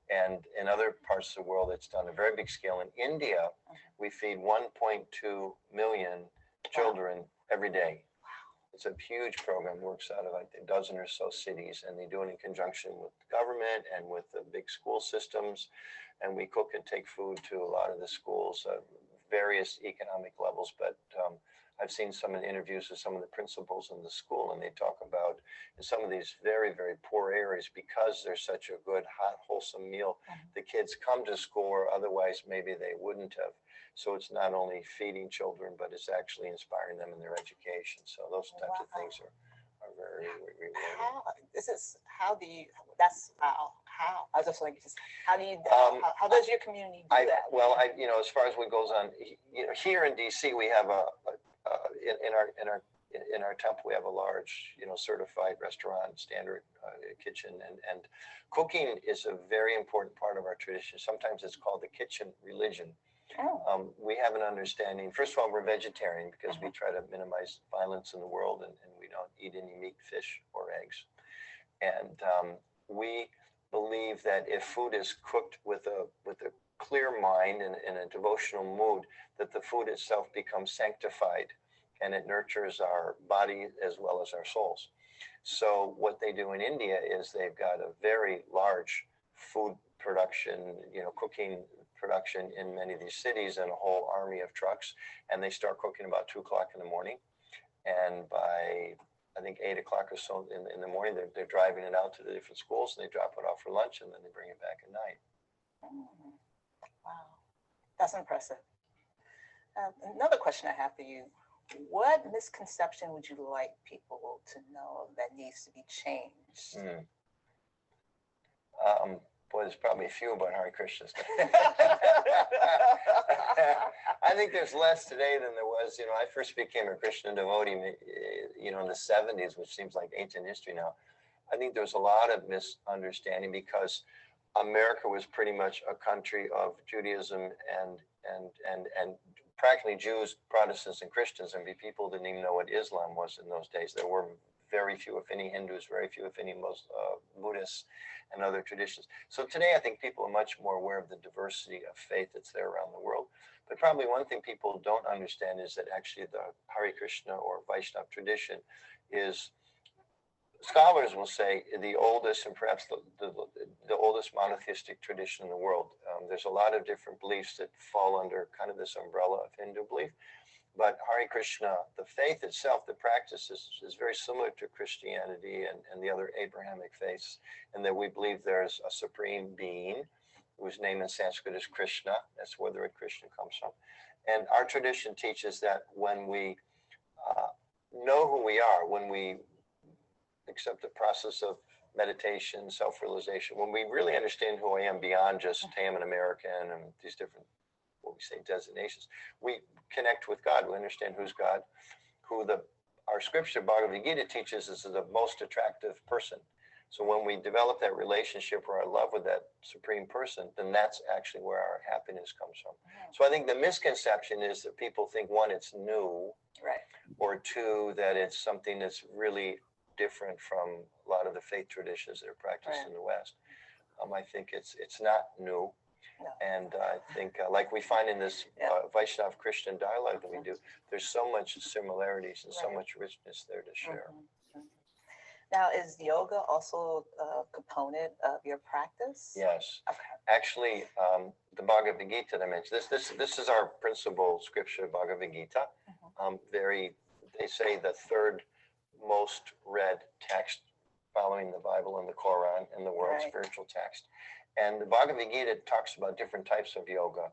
And in other parts of the world, it's done on a very big scale. In India, we feed 1.2 million children every day. It's a huge program, works out of like a dozen or so cities, and they do it in conjunction with the government and with the big school systems. And we cook and take food to a lot of the schools, various economic levels. But I've seen some of the interviews with some of the principals in the school, and they talk about in some of these very, very poor areas, because there's such a good, hot, wholesome meal, the kids come to school or otherwise maybe they wouldn't have. So it's not only feeding children, but it's actually inspiring them in their education. So those types of things are very rewarding. I was just like, how do you, how does your community do that? Well, as far as what goes on, here in DC, we have in our temple, we have a large, certified restaurant, standard kitchen, and cooking is a very important part of our tradition. Sometimes it's called the kitchen religion. We have an understanding. First of all, we're vegetarian because we try to minimize violence in the world, and we don't eat any meat, fish, or eggs. And we believe that if food is cooked with a clear mind and in a devotional mood, that the food itself becomes sanctified and it nurtures our body as well as our souls. So what they do in India is they've got a very large food production, cooking production in many of these cities, and a whole army of trucks. And they start cooking about 2 o'clock in the morning. And by, I think, 8 o'clock or so in the morning, they're driving it out to the different schools, and they drop it off for lunch, and then they bring it back at night. Wow, that's impressive. Another question I have for you. What misconception would you like people to know that needs to be changed? Boy, there's probably a few about Hare Krishna stuff. I think there's less today than there was. I first became a Krishna devotee, in the 70s, which seems like ancient history now. I think there's a lot of misunderstanding because America was pretty much a country of Judaism and practically Jews, Protestants, and Christians. And people didn't even know what Islam was in those days. There were very few, if any, Hindus, very few, if any, most Buddhists and other traditions. So today, I think people are much more aware of the diversity of faith that's there around the world. But probably one thing people don't understand is that actually the Hare Krishna or Vaishnava tradition is scholars will say the oldest and perhaps the oldest monotheistic tradition in the world. There's a lot of different beliefs that fall under kind of this umbrella of Hindu belief. But Hare Krishna, the faith itself, the practice is very similar to Christianity and the other Abrahamic faiths, in that we believe there's a supreme being whose name in Sanskrit is Krishna. That's where the word Krishna comes from. And our tradition teaches that when we know who we are, when we accept the process of meditation, self-realization, when we really understand who I am beyond just, hey, I'm an American and these different, what we say, designations, we connect with God. We understand who's God, who our scripture, Bhagavad Gita, teaches is the most attractive person. So when we develop that relationship or our love with that supreme person, then that's actually where our happiness comes from. So I think the misconception is that people think, one, it's new, Right. or two, that it's something that's really different from a lot of the faith traditions that are practiced in the West. I think it's not new. No. And I think, like we find in this Vaishnav Christian dialogue that we do, there's so much similarities and so much richness there to share. Now, is yoga also a component of your practice? Yes. Okay. Actually, the Bhagavad Gita that I mentioned, this is our principal scripture, Bhagavad Gita. They say the third most read text following the Bible and the Quran in the world, spiritual text. And the Bhagavad Gita talks about different types of yoga.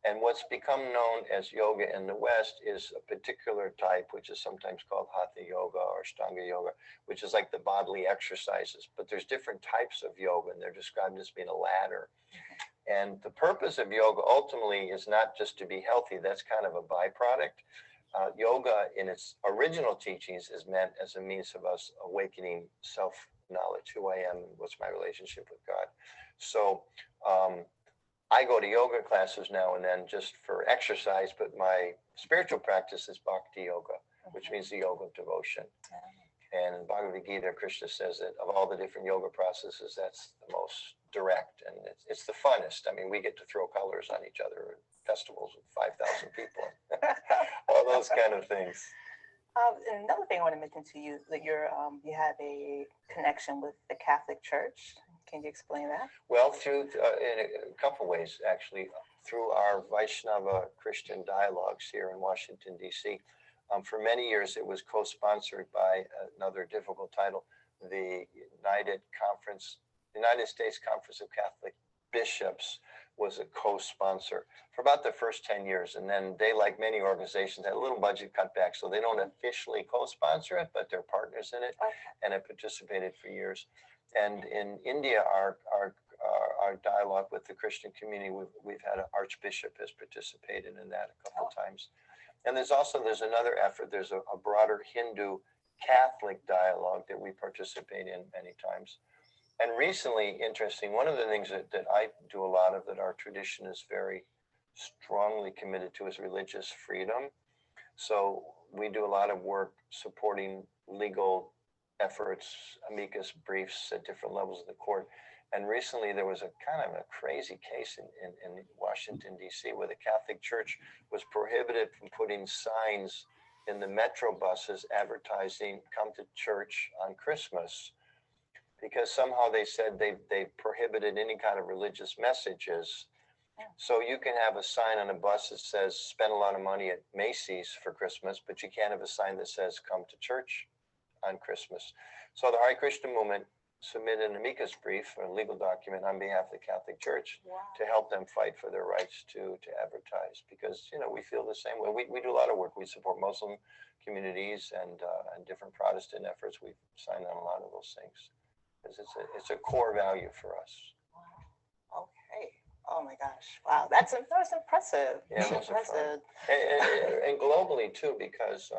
And what's become known as yoga in the West is a particular type, which is sometimes called Hatha yoga or Ashtanga yoga, which is like the bodily exercises. But there's different types of yoga, and they're described as being a ladder. And the purpose of yoga ultimately is not just to be healthy. That's kind of a byproduct. Yoga in its original teachings is meant as a means of us awakening self-knowledge, who I am and what's my relationship with God. So I go to yoga classes now and then just for exercise, but my spiritual practice is bhakti yoga, which means the yoga of devotion. And in Bhagavad Gita, Krishna says that of all the different yoga processes, that's the most direct and it's the funnest. I mean, we get to throw colors on each other at festivals with 5,000 people, all those kind of things. And another thing I want to mention to you, that you have a connection with the Catholic Church. Can you explain that? Well, through in a couple ways, actually, through our Vaishnava Christian dialogues here in Washington, D.C. For many years, it was co-sponsored by another difficult title, the United States Conference of Catholic Bishops was a co-sponsor for about the first 10 years. And then they, like many organizations, had a little budget cutback. So they don't officially co-sponsor it, but they're partners in it and have participated for years. And in India, our dialogue with the Christian community, we've had an archbishop has participated in that a couple of times. And there's another effort. There's a broader Hindu Catholic dialogue that we participate in many times. And recently, interesting, one of the things that I do a lot of, that our tradition is very strongly committed to, is religious freedom. So we do a lot of work supporting legal efforts, amicus briefs at different levels of the court. And recently there was a kind of a crazy case in Washington, D.C., where the Catholic Church was prohibited from putting signs in the metro buses advertising "Come to church on Christmas," because somehow they said they prohibited any kind of religious messages. So you can have a sign on a bus that says "Spend a lot of money at Macy's for Christmas," but you can't have a sign that says "Come to church on Christmas." So the Hare Krishna movement submitted an amicus brief, or a legal document, on behalf of the Catholic Church to help them fight for their rights to advertise, because we feel the same way. We do a lot of work. We support Muslim communities and different Protestant efforts. We've signed on a lot of those things because it's a core value for us. Wow. Okay. Oh my gosh. Wow. That's impressive. Yeah, that's impressive. And globally too, because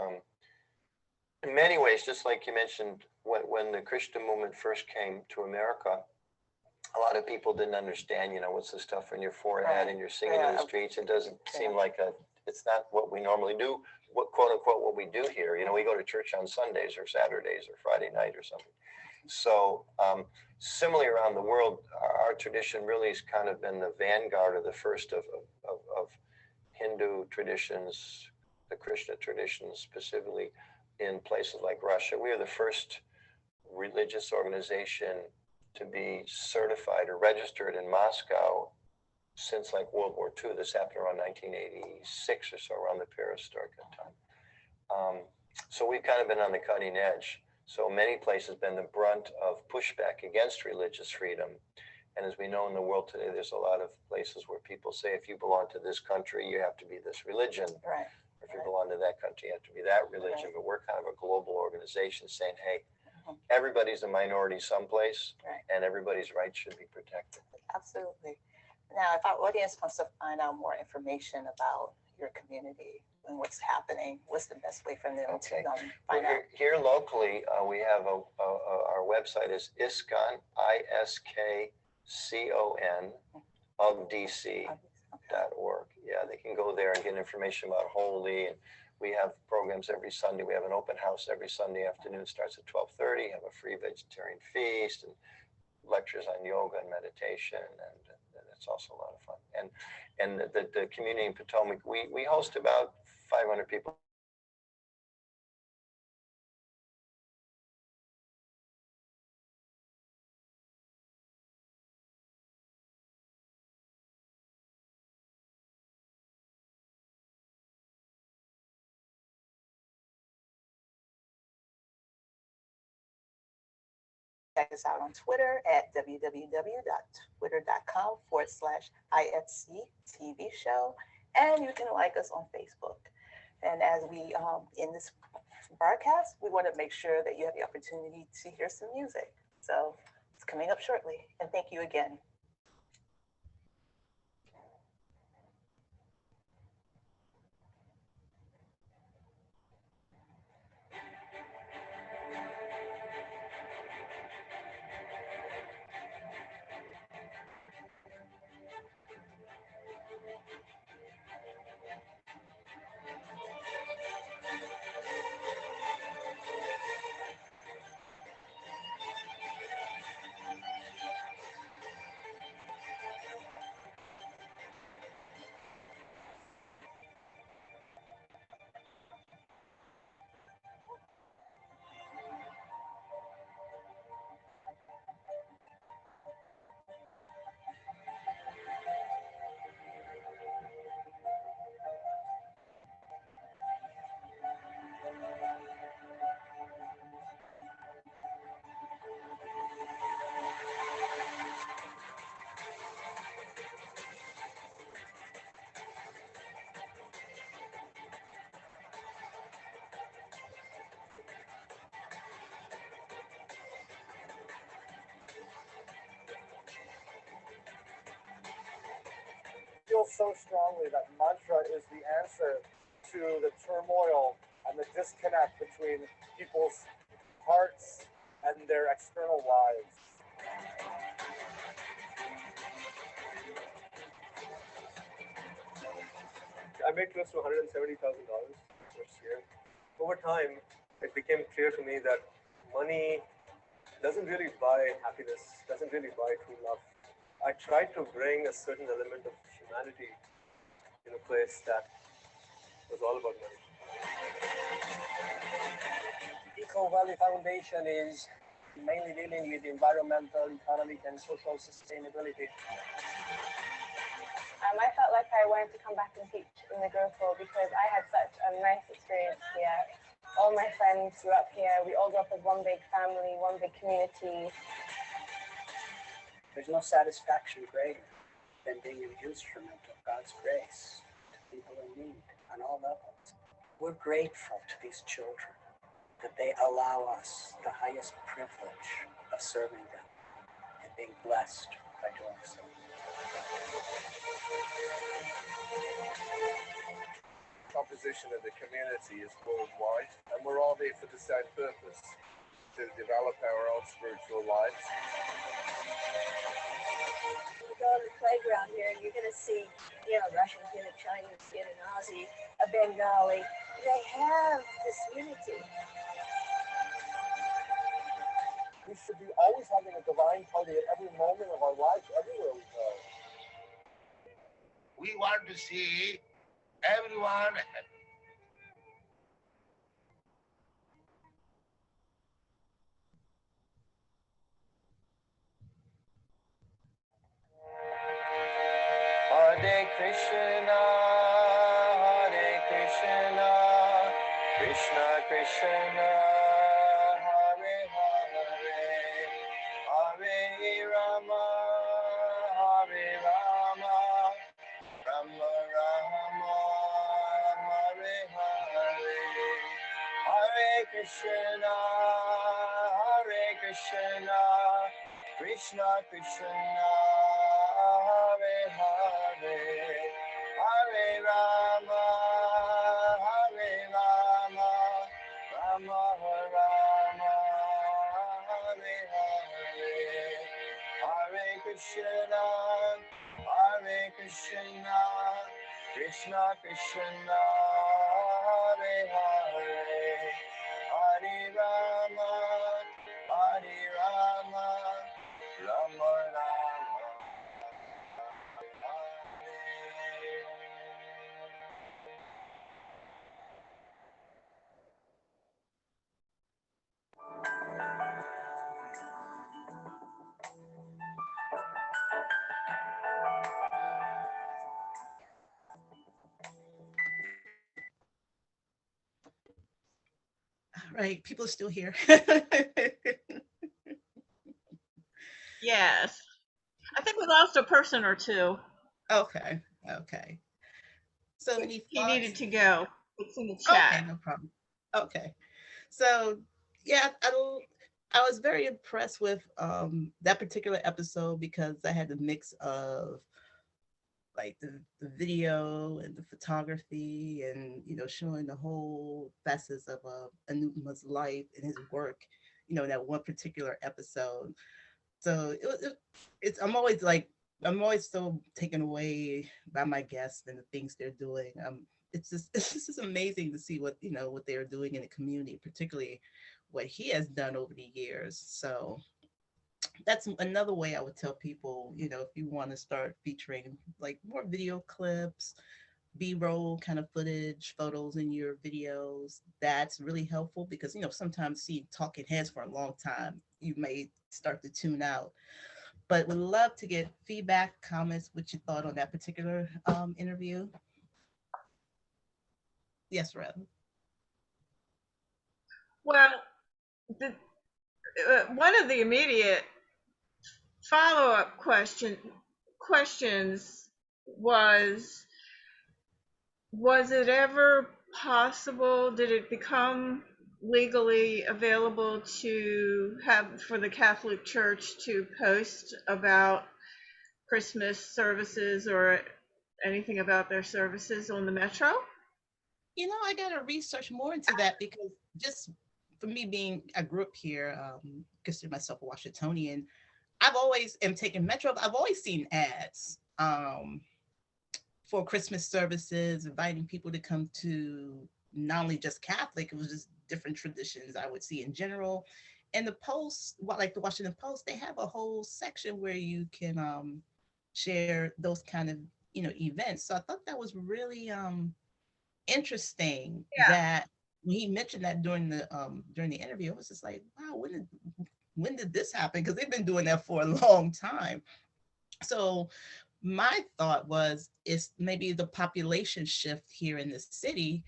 in many ways, just like you mentioned, when the Christian movement first came to America, a lot of people didn't understand, what's the stuff on your forehead and you're singing in the streets. It doesn't seem like it's not what we normally do, quote unquote, what we do here. We go to church on Sundays or Saturdays or Friday night or something. So similarly around the world, our tradition really has kind of been the vanguard of the first of Hindu traditions, the Krishna traditions specifically, in places like Russia. We are the first religious organization to be certified or registered in Moscow since like World War II. This happened around 1986 or so, around the perestroika time. So we've kind of been on the cutting edge. So many places been the brunt of pushback against religious freedom. And as we know in the world today, there's a lot of places where people say, if you belong to this country, you have to be this religion. Right. Or if you belong to that country, you have to be that religion. But we're kind of a global organization saying, hey, everybody's a minority someplace, and everybody's rights should be protected. Absolutely. Now, if our audience wants to find out more information about your community and what's happening, what's the best way for them to find out? Here locally, we have our website is ISKCON, ISKCON of DC.org. Yeah, they can go there and get information about Holy, and we have programs every Sunday. We have an open house every Sunday afternoon. Starts at 12:30. Have a free vegetarian feast and lectures on yoga and meditation, and it's also a lot of fun. And the community in Potomac, we host about 500 people. Check us out on Twitter at www.twitter.com/IFC TV show. And you can like us on Facebook. And as we in this broadcast, we want to make sure that you have the opportunity to hear some music. So it's coming up shortly. And thank you again. Feel so strongly that mantra is the answer to the turmoil and the disconnect between people's hearts and their external lives. I made close to $170,000 first year. Over time, it became clear to me that money doesn't really buy happiness, doesn't really buy true love. I tried to bring a certain element of humanity in a place that was all about money. Eco Valley Foundation is mainly dealing with environmental, economic, and social sustainability. I felt like I wanted to come back and teach in the Grove Hall because I had such a nice experience here. All my friends grew up here. We all grew up as one big family, one big community. There's no satisfaction greater than being an instrument of God's grace to people in need on all levels. We're grateful to these children that they allow us the highest privilege of serving them and being blessed by doing so. Composition of the community is worldwide, and we're all here for the same purpose, to develop our own spiritual lives. You go to the playground here and you're going to see, Russian kid, a Chinese kid, an Aussie, a Bengali. They have this unity. We should be always having a divine party at every moment of our lives, everywhere we go. We want to see everyone happy. Hare Krishna, Krishna Krishna, Hare Hare, Hare Rama, Hare Rama, Rama Rama, Hare Hare, Hare Krishna, Krishna Krishna, Hare Hare, Hare Rama, Rama Rama, Hare Hare, Hare Krishna, Krishna Krishna, Hare Hare, Hare Rama, Rama Rama, Right, people are still here. Yes. I think we lost a person or two. Okay, okay. So any He thoughts? needed to go. It's in the Okay, chat. no problem. Okay, so yeah, I was very impressed with that particular episode because I had a mix of like the video and the photography and showing the whole facets of Anuma's life and his work, in that one particular episode. So it's I'm always so taken away by my guests and the things they're doing. It's just amazing to see what they're doing in the community, particularly what he has done over the years. So that's another way I would tell people, if you want to start featuring like more video clips, B-roll kind of footage, photos in your videos, that's really helpful because, sometimes seeing talking heads for a long time, you may start to tune out. But would love to get feedback, comments, what you thought on that particular interview. Yes, Rev. Well, one of the immediate follow-up questions was it ever possible, did it become legally available to have for the Catholic Church to post about Christmas services or anything about their services on the Metro? I got to research more into that because just for me I grew up here, consider myself a Washingtonian. I've always am taking Metro. I've always seen ads for Christmas services, inviting people to come to not only just Catholic, it was just different traditions I would see in general. And the Post, like the Washington Post, they have a whole section where you can share those kind of events. So I thought that was really interesting that when he mentioned that during the interview, it was just like, wow, when did this happen? Because they've been doing that for a long time. So my thought was, it's maybe the population shift here in the city,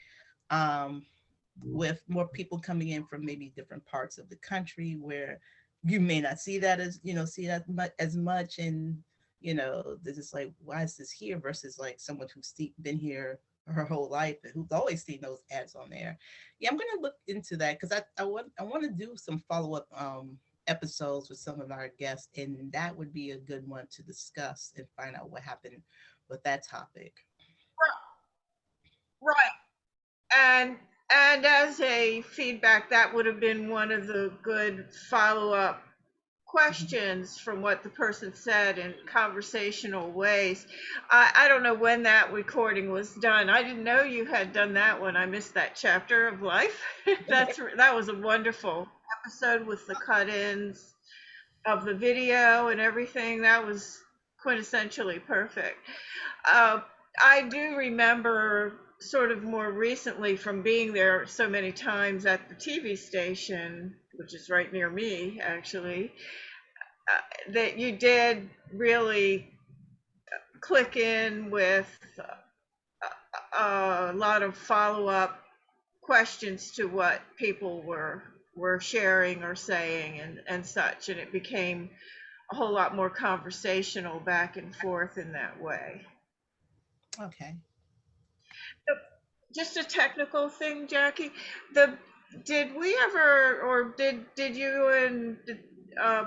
with more people coming in from maybe different parts of the country where you may not see that as much, and this is like, why is this here versus like someone who's been here her whole life and who's always seen those ads on there. Yeah, I'm gonna look into that because I want to do some follow-up episodes with some of our guests, and that would be a good one to discuss and find out what happened with that topic. Right. And as a feedback, that would have been one of the good follow-up questions from what the person said in conversational ways. I don't know when that recording was done. I didn't know you had done that one. I missed that chapter of life. That was a wonderful episode with the cut-ins of the video and everything. That was quintessentially perfect. I do remember sort of more recently from being there so many times at the TV station, which is right near me actually, that you did really click in with a lot of follow-up questions to what people were sharing or saying and such, and it became a whole lot more conversational back and forth in that way. Okay. Just a technical thing, Jackie. Did we ever, or did you and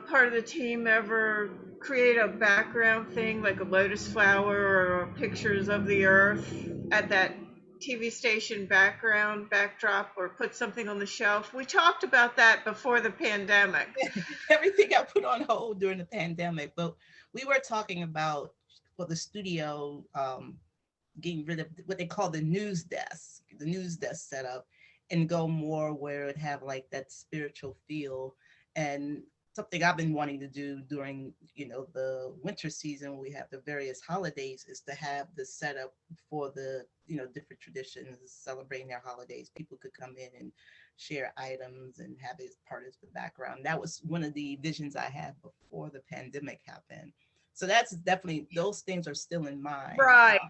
part of the team ever create a background thing like a lotus flower or pictures of the earth at that TV station backdrop, or put something on the shelf? We talked about that before the pandemic. Everything got put on hold during the pandemic, but we were talking about for the studio getting rid of what they call the news desk setup, and go more where it have like that spiritual feel. And something I've been wanting to do during, the winter season when we have the various holidays is to have the setup for the, different traditions celebrating their holidays. People could come in and share items and have it as part of the background. That was one of the visions I had before the pandemic happened. So that's definitely, those things are still in mind. Right.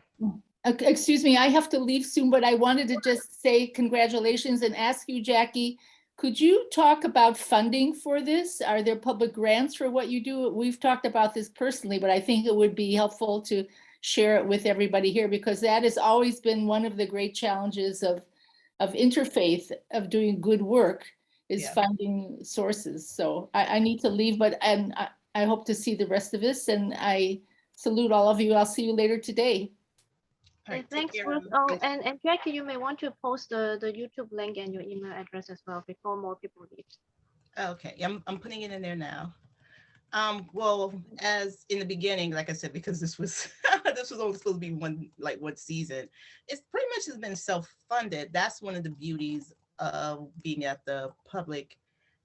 Excuse me, I have to leave soon, but I wanted to just say congratulations and ask you, Jackie, could you talk about funding for this? Are there public grants for what you do? We've talked about this personally, but I think it would be helpful to share it with everybody here, because that has always been one of the great challenges of Interfaith, of doing good work, is finding sources. So I need to leave, but I hope to see the rest of this, and I salute all of you. I'll see you later today. And thanks, Ruth. Oh, and Jackie, you may want to post the YouTube link and your email address as well before more people leave. Okay, I'm putting it in there now. Well, as in the beginning, like I said, because this was this was only supposed to be one season, it's pretty much has been self-funded. That's one of the beauties of being at the public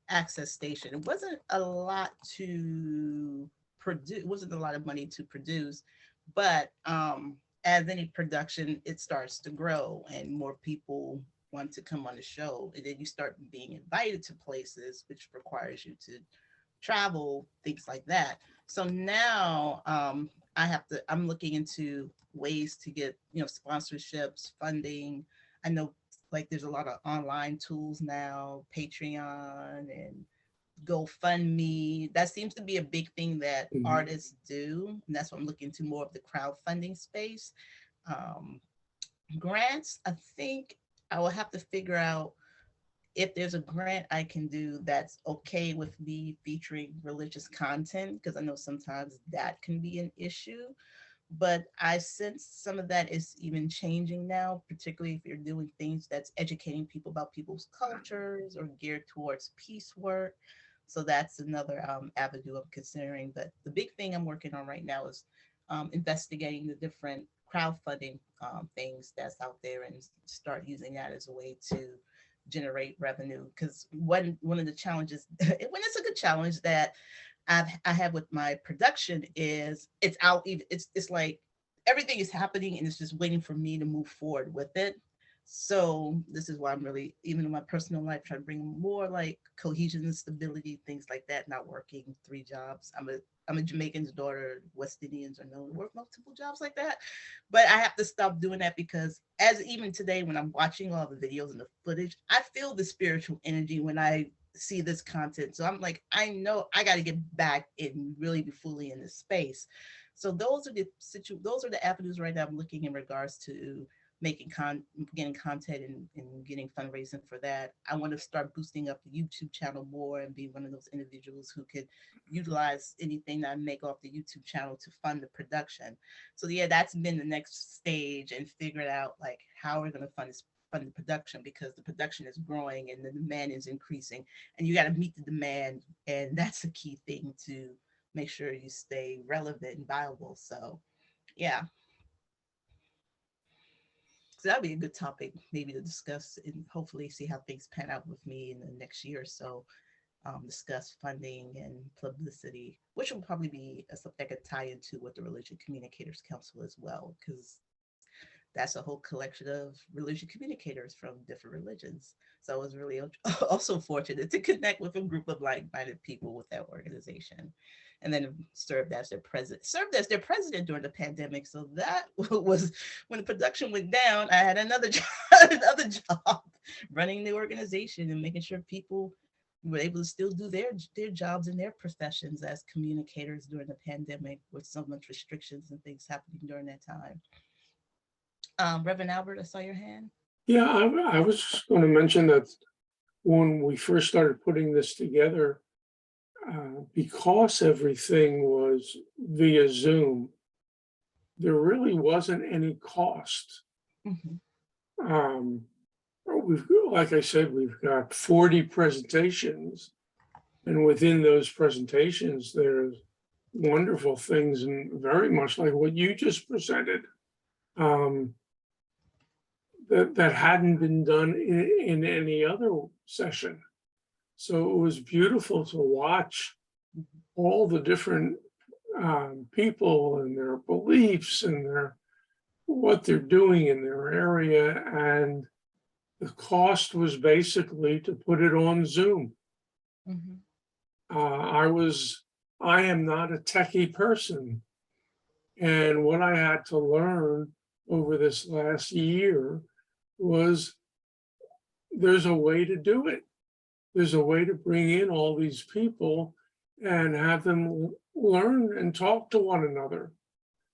access station. It wasn't a lot to produce, it wasn't a lot of money to produce, but as any production, it starts to grow and more people want to come on the show. And then you start being invited to places, which requires you to travel, things like that. So now I'm looking into ways to get, sponsorships, funding. I know like there's a lot of online tools now, Patreon and GoFundMe. That seems to be a big thing that artists do. And that's what I'm looking to, more of the crowdfunding space. Grants, I think I will have to figure out if there's a grant I can do that's okay with me featuring religious content, because I know sometimes that can be an issue. But I sense some of that is even changing now, particularly if you're doing things that's educating people about people's cultures or geared towards peace work. So that's another avenue I'm considering. But the big thing I'm working on right now is investigating the different crowdfunding things that's out there and start using that as a way to generate revenue. Because one of the challenges, when it's a good challenge that I have with my production is it's like everything is happening and it's just waiting for me to move forward with it. So this is why I'm really, even in my personal life, trying to bring more like cohesion and stability, things like that, not working 3 jobs. I'm a Jamaican's daughter. West Indians are known to work multiple jobs like that. But I have to stop doing that because as even today, when I'm watching all the videos and the footage, I feel the spiritual energy when I see this content. So I'm like, I know I got to get back and really be fully in this space. So those are the avenues right now I'm looking in regards to getting content and getting fundraising for that. I want to start boosting up the YouTube channel more and be one of those individuals who could utilize anything that I make off the YouTube channel to fund the production. So yeah, that's been the next stage, and figuring out like how we're going to fund the production, because the production is growing and the demand is increasing and you got to meet the demand. And that's a key thing to make sure you stay relevant and viable. So yeah. So that'd be a good topic maybe to discuss and hopefully see how things pan out with me in the next year or so. Discuss funding and publicity, which will probably be something that could tie into what the Religion Communicators Council as well, because that's a whole collection of religious communicators from different religions. So I was really also fortunate to connect with a group of like-minded people with that organization. and then served as their president during the pandemic. So that was when the production went down. I had another job running the organization and making sure people were able to still do their jobs and their professions as communicators during the pandemic with so much restrictions and things happening during that time. Reverend Albert, I saw your hand. Yeah, I was just going to mention that when we first started putting this together, because everything was via Zoom, there really wasn't any cost. Like I said, we've got 40 presentations, and within those presentations, there's wonderful things, and very much like what you just presented, that hadn't been done in any other session. So it was beautiful to watch all the different people and their beliefs and what they're doing in their area. And the cost was basically to put it on Zoom. I am not a techie person. And what I had to learn over this last year was there's a way to do it. There's a way to bring in all these people and have them learn and talk to one another.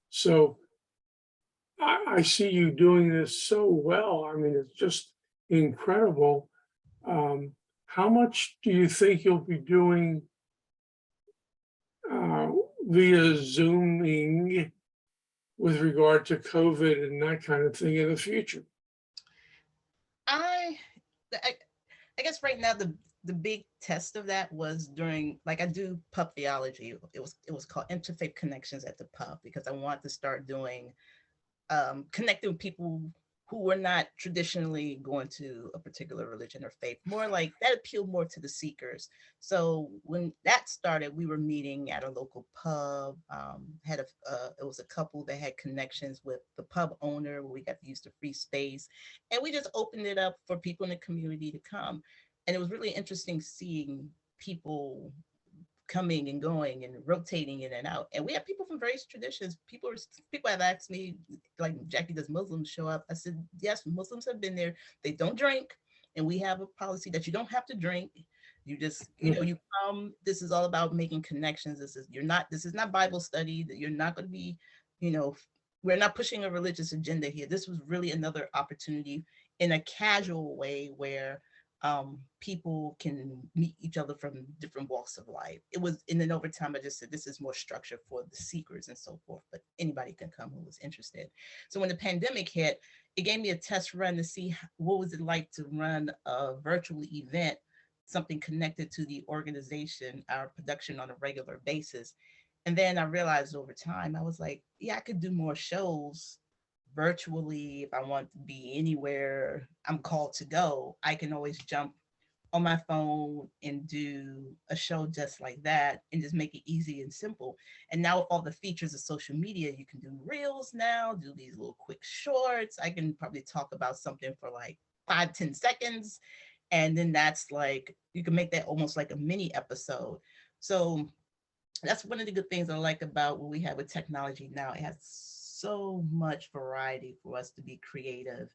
So I see you doing this so well. I mean, it's just incredible. How much do you think you'll be doing via Zooming with regard to COVID and that kind of thing in the future? I guess right now the big test of that was during, like, I do pub theology. It was called Interfaith Connections at the pub, because I wanted to start doing connecting with people who were not traditionally going to a particular religion or faith, more like that appealed more to the seekers. So when that started, we were meeting at a local pub. It was a couple that had connections with the pub owner, where we got to use the free space, and we just opened it up for people in the community to come. And it was really interesting seeing people coming and going and rotating in and out. And we have people from various traditions. People have asked me, like, Jackie, does Muslims show up? I said, yes, Muslims have been there. They don't drink. And we have a policy that you don't have to drink. You just, you come. This is all about making connections. This is not Bible study. That you're not going to be, we're not pushing a religious agenda here. This was really another opportunity in a casual way where people can meet each other from different walks of life. It was, and then over time, I just said, this is more structure for the seekers and so forth, but anybody can come who was interested. So when the pandemic hit, it gave me a test run to see what was it like to run a virtual event, something connected to the organization, our production on a regular basis. And then I realized over time, I was like, yeah, I could do more shows virtually. If I want to be anywhere I'm called to go, I can always jump on my phone and do a show just like that and just make it easy and simple. And now with all the features of social media, you can do reels now, do these little quick shorts. I can probably talk about something for like 5-10 seconds. And then that's like, you can make that almost like a mini episode. So that's one of the good things I like about what we have with technology now. It has so much variety for us to be creative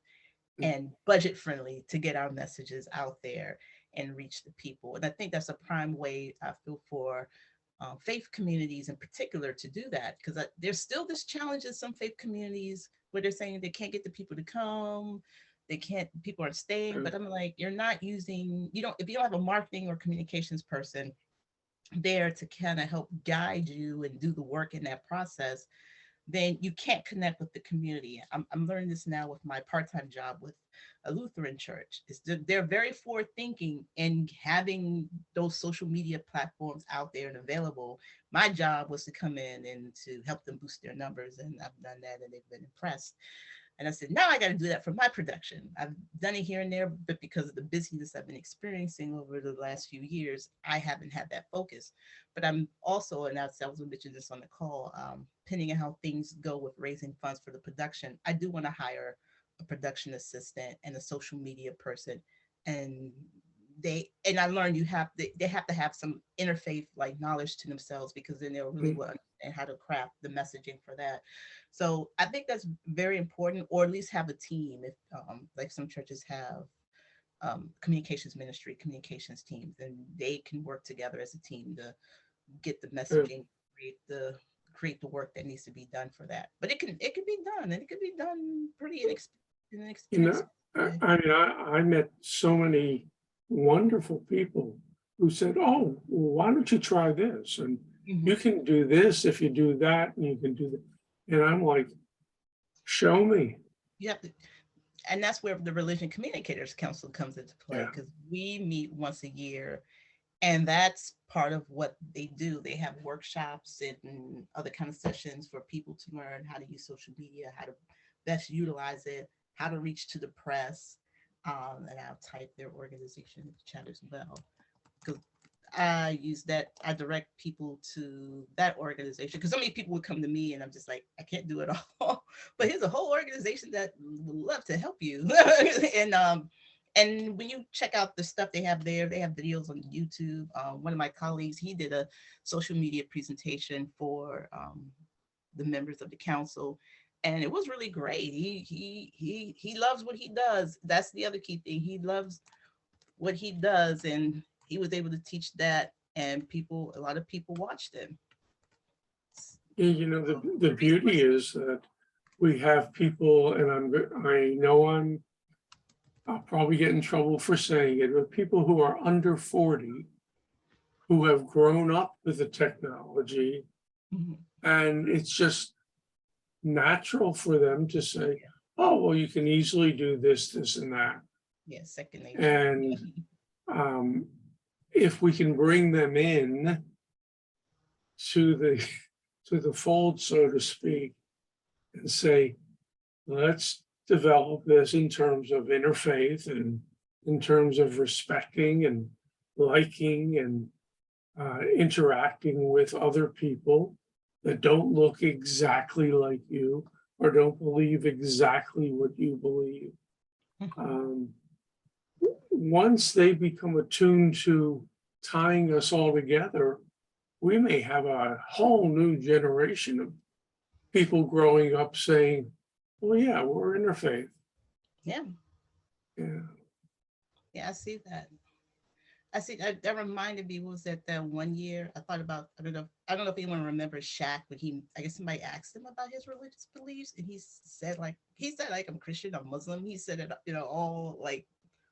and budget friendly to get our messages out there and reach the people. And I think that's a prime way, I feel, for faith communities in particular to do that, because there's still this challenge in some faith communities where they're saying they can't get the people to come, people aren't staying. But I'm like, if you don't have a marketing or communications person there to kind of help guide you and do the work in that process, then you can't connect with the community. I'm learning this now with my part-time job with a Lutheran church. They're very forward-thinking in having those social media platforms out there and available. My job was to come in and to help them boost their numbers, and I've done that, and they've been impressed. And I said, now I got to do that for my production. I've done it here and there, but because of the busyness I've been experiencing over the last few years, I haven't had that focus. But I'm also, and I was mentioning this on the call, depending on how things go with raising funds for the production, I do want to hire a production assistant and a social media person and I learned they have to have some interfaith like knowledge to themselves, because then they'll really well understand how to craft the messaging for that. So I think that's very important, or at least have a team. If like some churches have communications ministry, communications teams, and they can work together as a team to get the messaging, create the work that needs to be done for that. But it can be done, and it can be done pretty inexpensive. I met so many wonderful people who said, "Oh, well, why don't you try this? And you can do this if you do that, and you can do that." And I'm like, "Show me." You have to, and that's where the Religion Communicators Council comes into play, because we meet once a year, and that's part of what they do. They have workshops and other kind of sessions for people to learn how to use social media, how to best utilize it, how to reach to the press. And I'll type their organization in the chat as well, because I use that. I direct people to that organization, because so many people would come to me and I'm just like, I can't do it all. But here's a whole organization that would love to help you. And when you check out the stuff they have there, they have videos on YouTube. One of my colleagues, he did a social media presentation for the members of the council, and it was really great. He loves what he does. That's the other key thing. He loves what he does, and he was able to teach that, and a lot of people watched him. You know, the beauty is that we have people, and I'll probably get in trouble for saying it, but people who are under 40 who have grown up with the technology, and it's just natural for them to say, "Oh, well, you can easily do this, this, and that." Yeah, second nature. And if we can bring them in to the fold, so to speak, and say, let's develop this in terms of interfaith and in terms of respecting and liking and interacting with other people that don't look exactly like you or don't believe exactly what you believe. Once they become attuned to tying us all together, we may have a whole new generation of people growing up saying, "Well, yeah, we're interfaith." Yeah, I see that. I see that reminded me, was that 1 year I thought about, I don't know if anyone remembers Shaq, but I guess somebody asked him about his religious beliefs, and he said like I'm Christian, I'm Muslim. He said it, all like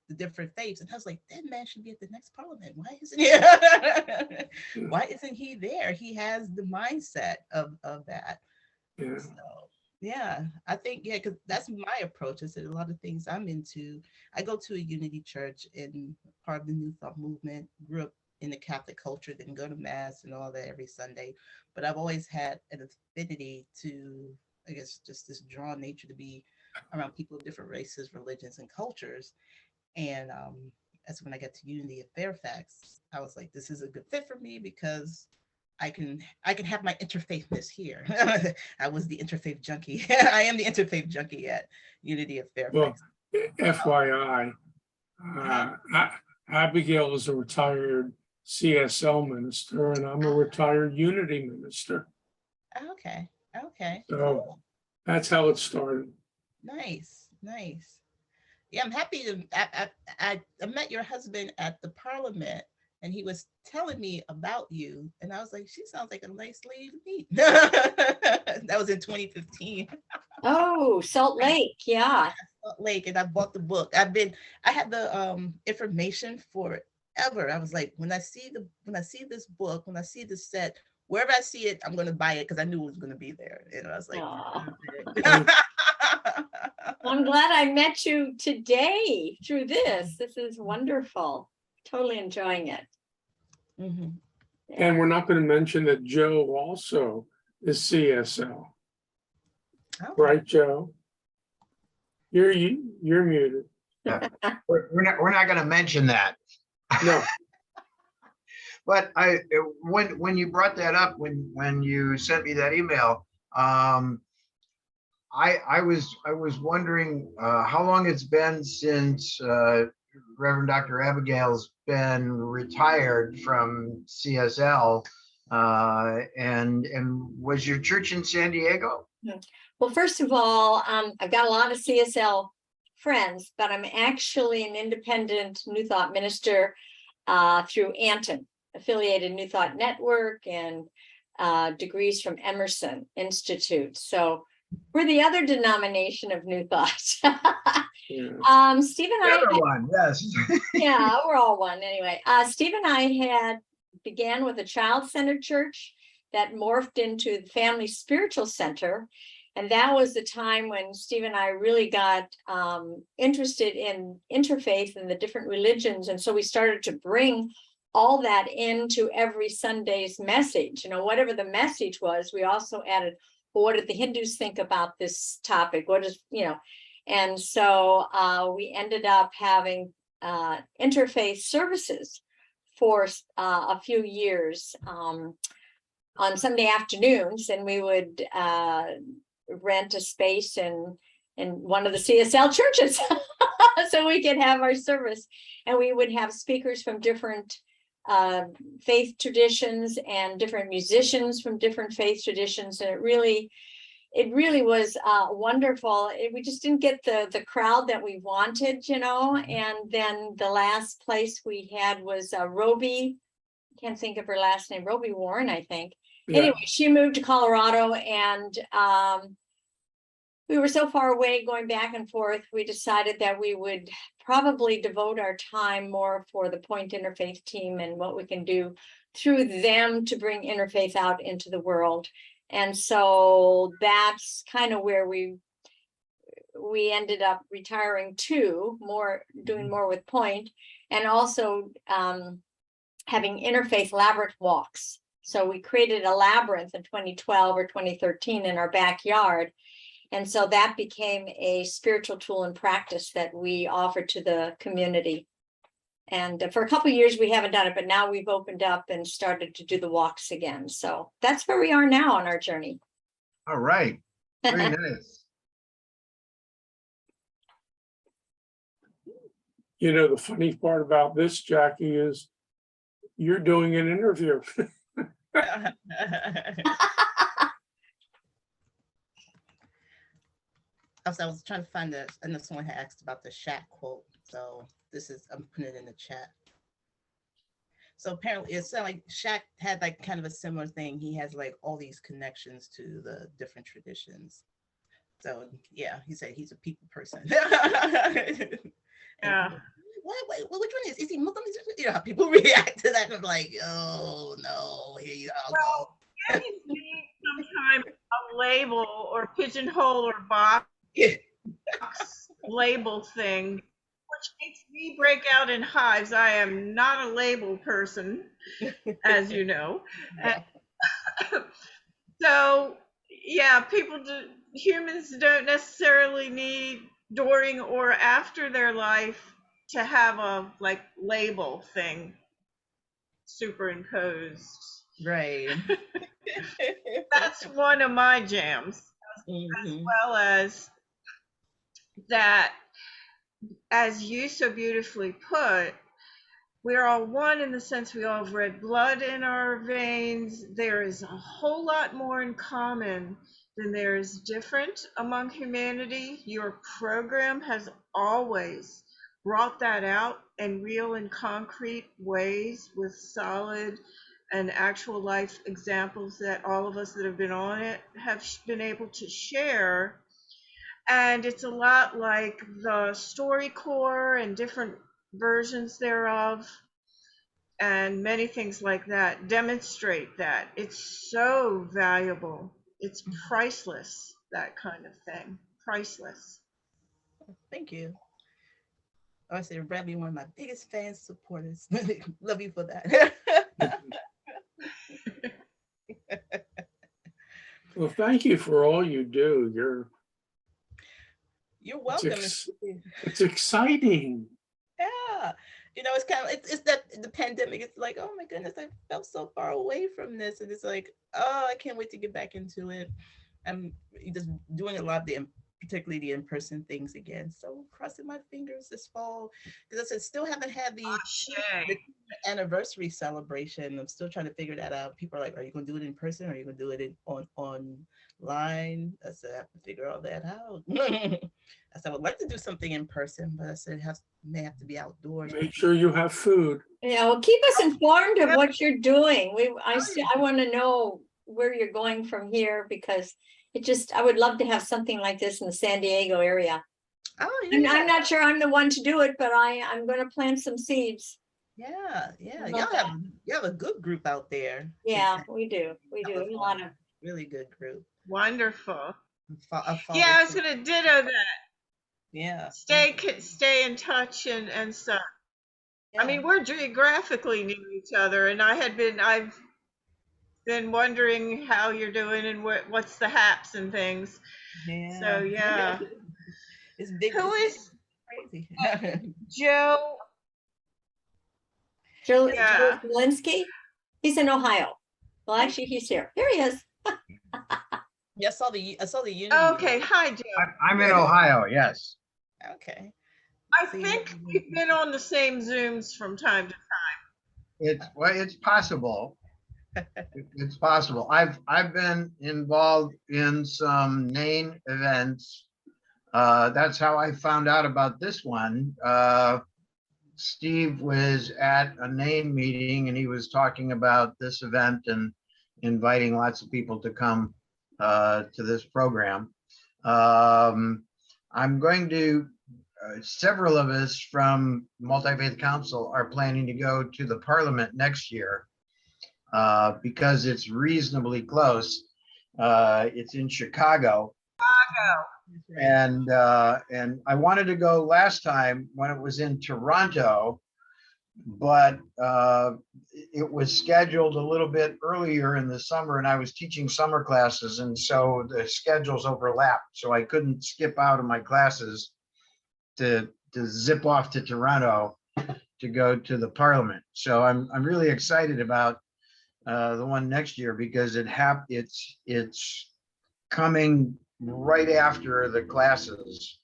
the different faiths, and I was like, that man should be at the next parliament. Why isn't he? Why isn't he there? He has the mindset of that. Yeah. So, yeah, I think, because that's my approach. I said a lot of things I'm into. I go to a Unity church and part of the New Thought movement, grew up in the Catholic culture, didn't go to mass and all that every Sunday, but I've always had an affinity to, I guess, just this drawn nature to be around people of different races, religions, and cultures. And that's when I got to Unity at Fairfax. I was like, this is a good fit for me, because I can have my interfaithness here. I was the interfaith junkie. I am the interfaith junkie at Unity at Fairfax. Well, FYI, Abigail is a retired CSL minister, and I'm a retired Unity minister. Okay. So cool. That's how it started. Nice. Yeah, I'm happy to. I met your husband at the Parliament, and he was telling me about you, and I was like, she sounds like a nice lady to meet. That was in 2015. Oh, Salt Lake, yeah. Salt Lake, and I bought the book. I had the information forever. I was like, when I see this book, when I see this set, wherever I see it, I'm going to buy it, because I knew it was going to be there. And I was like, I'm glad I met you today through this. This is wonderful. Totally enjoying it. Mm-hmm. Yeah. And we're not going to mention that Joe also is CSL. Okay. Right, Joe? You're muted. We're not going to mention that. No. But when you brought that up, when you sent me that email, I was wondering how long it's been since Reverend Dr. Abigail's been retired from CSL, and was your church in San Diego? Well, first of all, I've got a lot of CSL friends, but I'm actually an independent New Thought minister through Anton, affiliated New Thought Network, and degrees from Emerson Institute. So we're the other denomination of New Thought. Steve and I, one, yes. yeah, we're all one anyway. Steve and I began with a child-centered church that morphed into the Family Spiritual Center. And that was the time when Steve and I really got interested in interfaith and the different religions. And so we started to bring all that into every Sunday's message. You know, whatever the message was, we also added, well, what did the Hindus think about this topic? What is, you know, and so we ended up having interfaith services for a few years on Sunday afternoons, and we would rent a space in one of the CSL churches so we could have our service, and we would have speakers from different faith traditions and different musicians from different faith traditions, and it really was wonderful. We just didn't get the crowd that we wanted, you know. And then the last place we had was Roby, can't think of her last name, Roby Warren, I think. Yeah. Anyway, she moved to Colorado, and we were so far away going back and forth, we decided that we would probably devote our time more for the Point Interfaith team and what we can do through them to bring interfaith out into the world. And so that's kind of where we ended up retiring to, doing more with Point, and also having interfaith labyrinth walks. So we created a labyrinth in 2012 or 2013 in our backyard. And so that became a spiritual tool and practice that we offered to the community. And for a couple of years, we haven't done it, but now we've opened up and started to do the walks again. So that's where we are now on our journey. All right. Very nice. You know, the funny part about this, Jackie, is you're doing an interview. I was trying to find this. I know someone had asked about the Shaq quote. So I'm putting it in the chat. So apparently it sounded like Shaq had like kind of a similar thing. He has like all these connections to the different traditions. So yeah, he said he's a people person. Yeah. Wait, which one is he Muslim? You know how people react to that. I'm like, oh no, here you go. You need sometimes a label or pigeonhole or box label thing, which makes me break out in hives. I am not a label person, as you know. So yeah, humans don't necessarily need during or after their life to have a like label thing superimposed. Right. That's one of my jams, as well as that, as you so beautifully put, we're all one in the sense we all have red blood in our veins. There is a whole lot more in common than there is different among humanity. Your program has always brought that out in real and concrete ways with solid and actual life examples that all of us that have been on it have been able to share. And it's a lot like the StoryCorps and different versions thereof, and many things like that demonstrate that. It's so valuable. It's priceless, that kind of thing. Priceless. Thank you. I say Bradley, one of my biggest fans, supporters. Love you for that. Well, thank you for all you do. You're welcome. It's exciting. Yeah. You know, it's kind of, it's that the pandemic, it's like, oh my goodness, I felt so far away from this. And it's like, oh, I can't wait to get back into it. I'm just doing a lot of the particularly the in-person things again. So crossing my fingers this fall, because I still haven't had the anniversary celebration. I'm still trying to figure that out. People are like, are you going to do it in person or are you going to do it online? I said, I have to figure all that out. I said, I would like to do something in person, but I said, may have to be outdoors. Make sure you have food. Yeah, well, keep us informed of what you're doing. I want to know where you're going from here, because I would love to have something like this in the San Diego area. Oh, yeah. I'm not sure I'm the one to do it, but I'm going to plant some seeds. Yeah. You have a good group out there. Yeah, we do. We do. A lot of really good group. Wonderful. Yeah, I was gonna ditto that. Yeah. Stay in touch and stuff. Yeah. I mean, we're geographically near each other, and I've been wondering how you're doing and what's the haps and things. Yeah. So yeah. It's big. Who is crazy? Joe? Joe Zielinski? He's in Ohio. Well, actually, he's here. Here he is. Yeah, I saw the unity. Okay, hi Joe. I'm in Ohio. Yes. Okay. I think we've been on the same Zooms from time to time. It's possible. It's possible. I've been involved in some NANE events. That's how I found out about this one. Steve was at a NANE meeting and he was talking about this event and inviting lots of people to come to this program. I'm going to, several of us from Multi-Faith Council are planning to go to the Parliament next year because it's reasonably close. It's in Chicago. And I wanted to go last time when it was in Toronto, but it was scheduled a little bit earlier in the summer and I was teaching summer classes, and so the schedules overlapped, so I couldn't skip out of my classes to zip off to Toronto to go to the Parliament. So I'm really excited about the one next year because it's coming right after the classes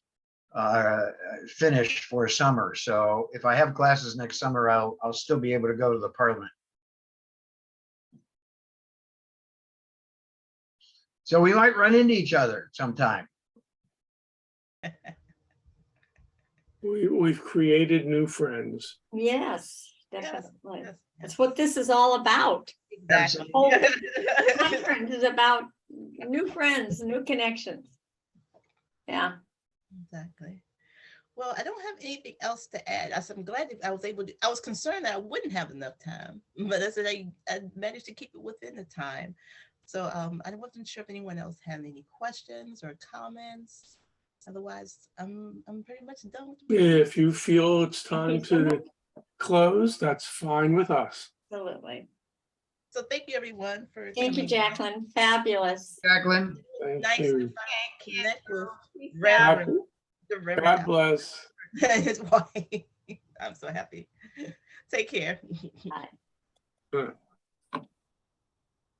finish for summer. So if I have classes next summer, I'll still be able to go to the Parliament. So we might run into each other sometime. We've created new friends. Yes, definitely. Yes. That's what this is all about. Exactly. The whole conference is about new friends, new connections. Yeah. Exactly. Well, I don't have anything else to add. I'm glad that I was able to. I was concerned that I wouldn't have enough time, but I said I managed to keep it within the time. So I wasn't sure if anyone else had any questions or comments. Otherwise, I'm pretty much done with the If you feel it's time to close, that's fine with us. Absolutely. So thank you, everyone, for Thank you, Jacqueline. Fabulous. Jacqueline. Thank you. Connect with God bless. His wife. I'm so happy. Take care. Bye. Good.